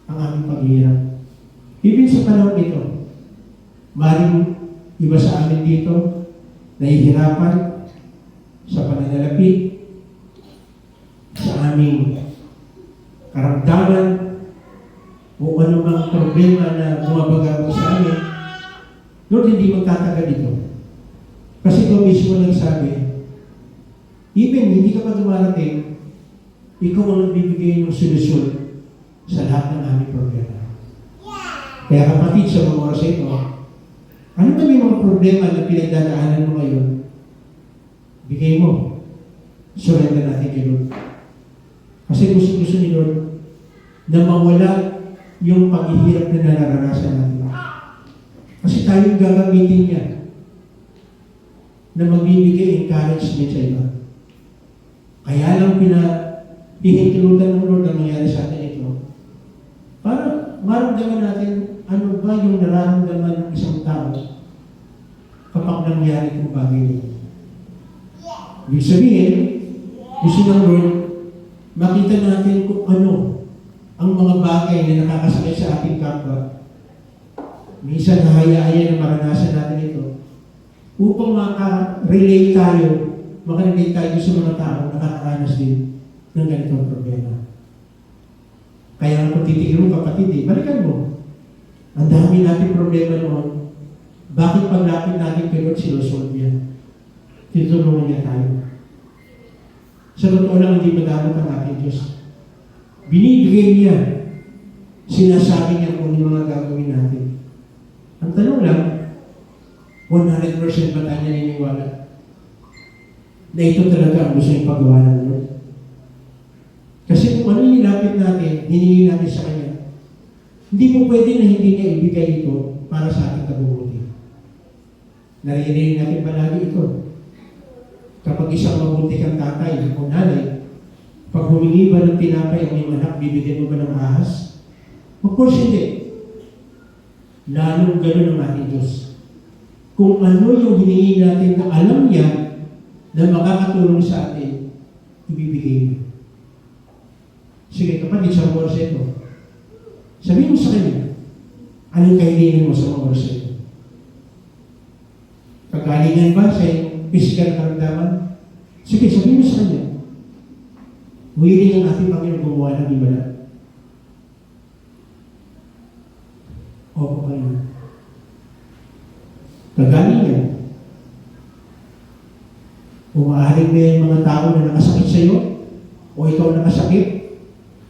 ang aming paghihirap. Even sa panahon ito, maring iba sa amin dito, nahihirapan sa pananalapi, sa aming karamdaman, o anumang problema na bumabagabag sa amin. Lord, hindi magtatagal ito. Kasi ikaw mismo nagsabi, even hindi ka pa dumarating, ikaw ang nagbibigay ng solusyon sa lahat ng aming problema. Kaya kapatid, sa mga oras ito, ano ba yung mga problema na pinagdadaanan mo ngayon? Bigay mo. Surrender natin kay Lord. Kasi gusto ni Lord na mawala yung paghihirap na nararanasan natin. Kasi tayo gagamitin niya na magbibigay encouragement sa iba. Kaya lang pinahihintulutan ng Lord na mangyari sa atin ito. Para maramdaman natin ano ba yung nararamdaman ng isang tao kapag nangyari itong bagay nito. Ibig sabihin, gusto ng Lord, makita natin kung ano ang mga bagay na nakakasakit sa ating kapwa. Minsan nahaya-haya na maranasan natin ito upang makarelate tayo sa mga tao na nakakaranas din ng ganitong problema. Kaya kung titigil mo, kapatid, balikan mo. Ang dami natin problema noon. Bakit paglapit natin kay Lord, sinusolve yan? Tinutulungan niya tayo. Sa totoo lang, hindi madamot ang ating Diyos. Binibigay niya. Sinasabi niya kung ano mga gagawin natin. Ang tanong lang, 100% ba tayo naniniwala na ito talaga ang gusto yung paggawa ng Lord? Kasi kung ano yung nilapit natin, hiningi natin sa Kanya, hindi po pwede na hindi niya ibigay ito para sa ating kabubuti. Naririnig natin palagi ito. Kapag isang mabuti kang tatay o nanay, pag humingi ba ng tinapay ang iyong anak, bibigyan mo ba ng ahas? Of course, hindi. Lalong gano'n ang ating Diyos. Kung ano yung hiningi natin na alam niya na makakatulong sa atin, ibibigay niya. Sige, kapatid, sa oras ito, sabihin mo sa Kanya, anong kahilingan mo sa oras ito? Kagalingan ba sa physical karamdaman? Sige, sabihin mo sa Kanya, huwirin ang ating Panginoon gumawa ng himala. Opo, Panginoon. Kagalingan. Umaaring may mga tao na nakasakit sa iyo, o ikaw nakasakit,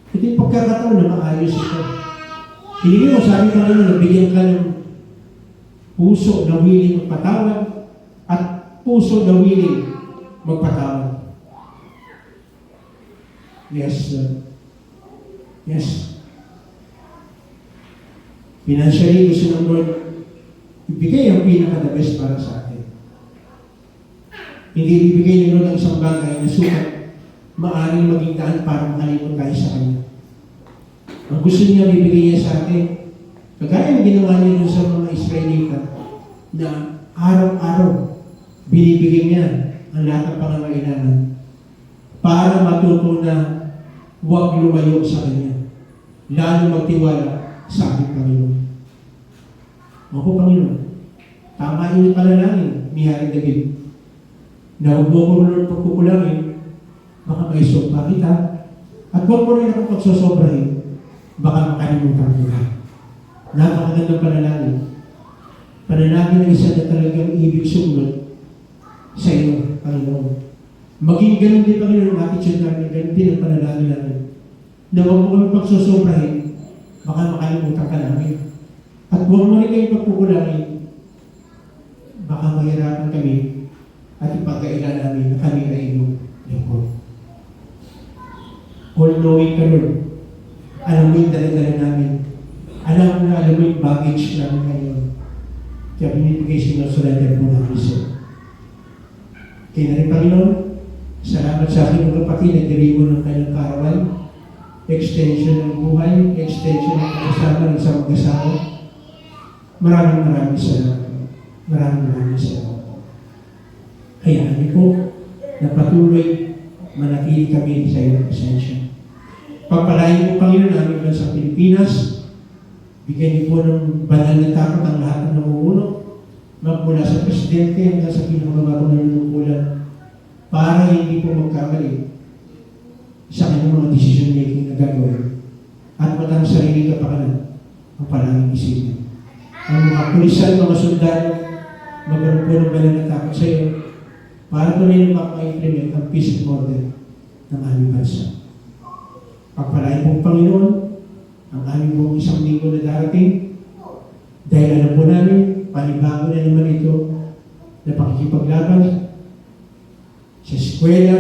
ito yung pagkakataon na maayos ito. Hindi mo sabi ka ngayon, nabigyan ka ng puso na willing magpatawad at puso na willing magpatawad. Yes, Lord. Yes. Financially, gusto ng Lord ibigay ang pinaka-the best para sa atin. Hindi ibigay ng Lord ang isang bagay na sukat maaaring maging daan para makalimot tayo sa Kanya. Ang gusto niya, bibigay niya sa atin. Kagaya ng ginawa niya sa mga Israelita na araw-araw binibigay niya ang ang lahat ng pangangailangan para matuto na huwag lumayo sa Kanya. Lalo magtiwala sa ating Panginoon. Ako, Panginoon, tama yung panalangin ni Hari David na huwag mo ko Lord pagkukulangin, baka may sopa kita, at huwag mo rin ako pagsosobrahin, baka makalimutan ko ka. Napakagandang panalangin. Panalangin na isa na talagang ibig sumunod sa iyo, Panginoon. Maging ganun din, Panginoon, ang attitude namin, ganun din ang panalangin namin. Na huwag mo kami pagsosobrahin, baka makalimutan ka namin. At huwag mo rin kayong pagkukulangin, baka mahirapan kami at ipagkailan namin na kami ay iyong lingkod. All-knowing ka, Lord. Alam mo yung dala-dala namin. Alam mo yung baggage namin ngayon. Kaya binibigay sinusurrender mo namin siya. Kaya na rin, Panginoon, salamat sa aking mga kapatid na diribo ng kanyang karawan, extension ng buhay, extension ng kasama ng sa mag-asawa. Maraming salamat. Maraming salamat. Kaya ano po, na patuloy manatili kami sa iyong presensya. Pagpalain po, Panginoon, namin lang sa Pilipinas. Bigyan niyo po ng banal na takot ang lahat ng namumuno, magmula sa Presidente hanggang sa pinakababang nanunungkulan, para hindi po magkamali sa kanyang mga decision making na gagawin at walang sarili kapakanan ang palanging isipin. Ang mga pulisan, mga sundalo, magkaroon po ng banal na takot sa iyo para tuloy na maka-implement ang peace and order ng aming bansa. Pagpalain po, Panginoon, ang aming buong isang linggo na darating, dahil alam po namin, panibago na naman ito na pakikipaglaban sa eskwela,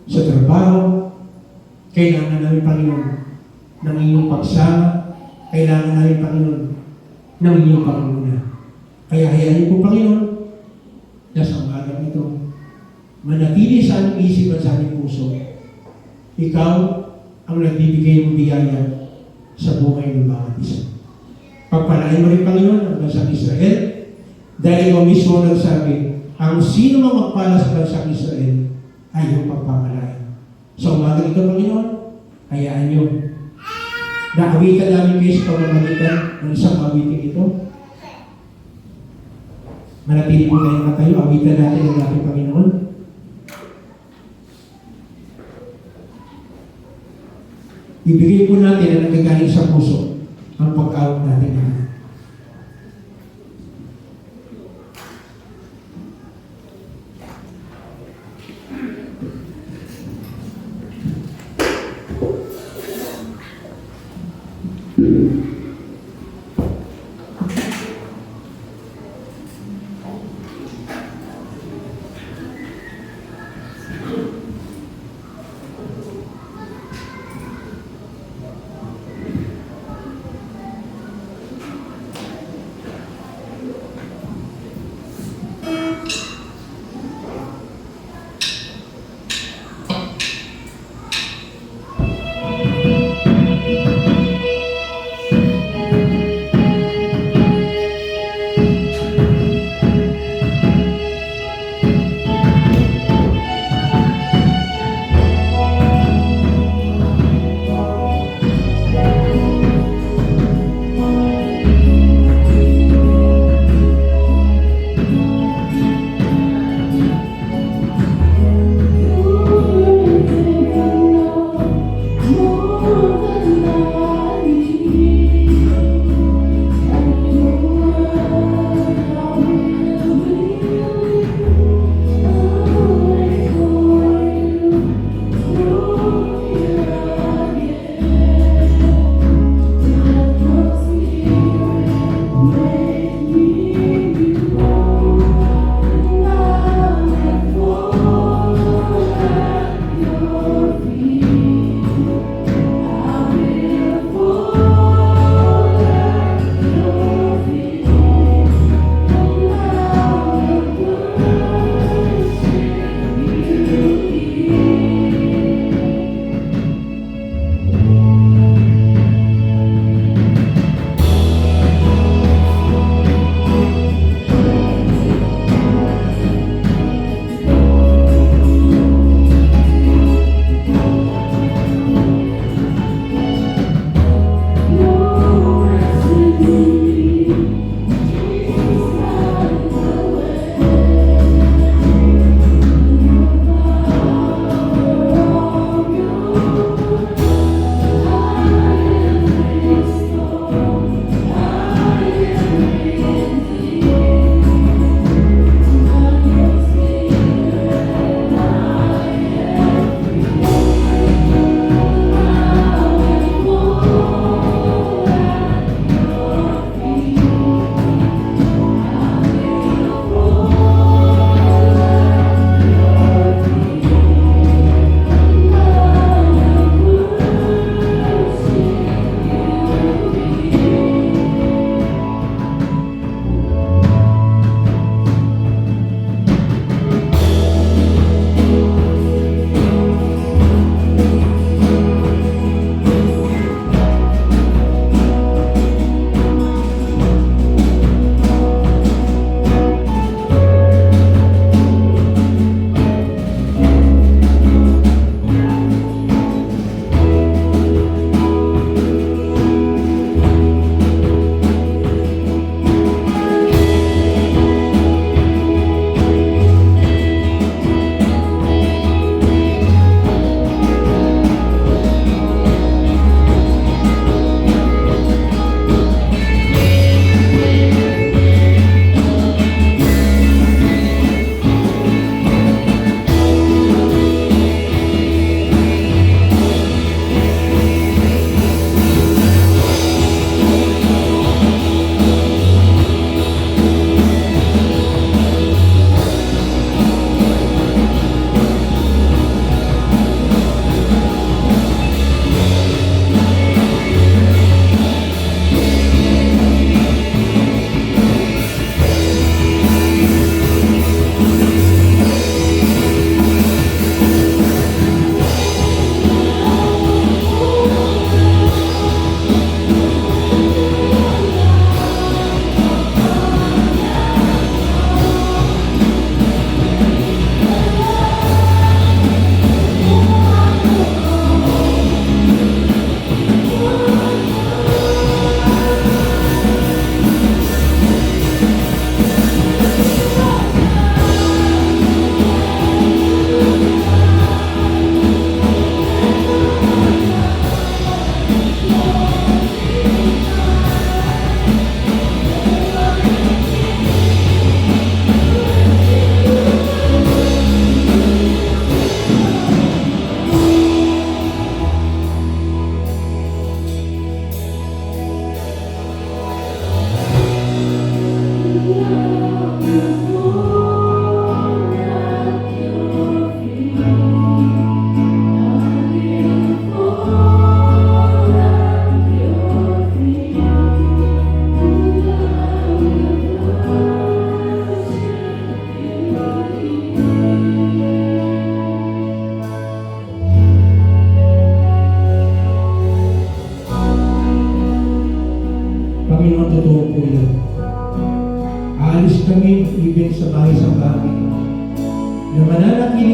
sa trabaho. Kailangan namin, Panginoon, ng iyong pagsama. Kailangan namin, Panginoon, ng iyong pangunguna. Kaya hayaan niyo po, Panginoon, na sa umagang ito, manatili sa aming isip at sa aming puso. Ikaw ang nagbibigay ng biyaya sa buhay ng bawat isa. Pagpalain mo rin, Panginoon, ang bansang Israel, dahil ikaw mismo nagsabi, ang sino mang magpala sa bansang Israel ay iyong pagpapalain. Sa umagang ito, Panginoon, hayaan niyo na awitan namin kayo sa pamamagitan ng isang awiting ito. Manatili po tayo na tayo, awitan natin ang ating Panginoon. Ibigay po natin na nagagaling sa puso ang pag-awit natin.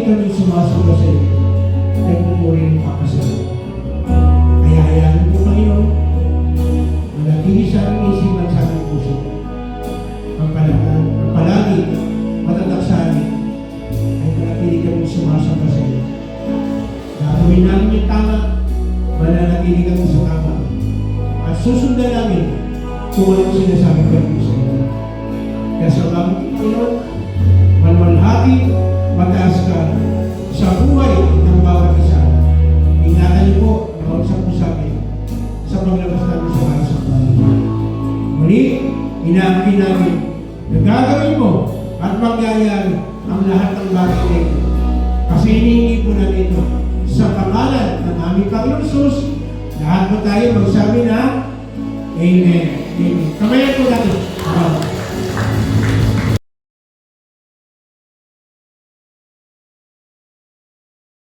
kami sumasunod sa iyo, ay pupuri ng papasalamat. Kaya hayaan mo, Panginoon, manatili sa aming isipan sa aming puso. Palagi, matatak sa amin, ay manatili kami sumasunod sa iyo. Gagawin namin yung tama, mananatili kami sa tama. At susundan namin kung anong sinasabi kami sa iyo. Kaya sa mga Panginoon, manwalhati, mataas ka sa buhay ng bawat isa. Ingatan niyo po, makausap po sa amin sa paglabas namin sa para sa buhay. Muli, inaangkin namin na gagawin mo at mangyayari ang lahat ng bagay na ito. Kasi hinihingi po natin ito sa pangalan ng aming Panginoon Jesus. Lahat po tayo magsabi na Amen. Amen. Kamayan po natin.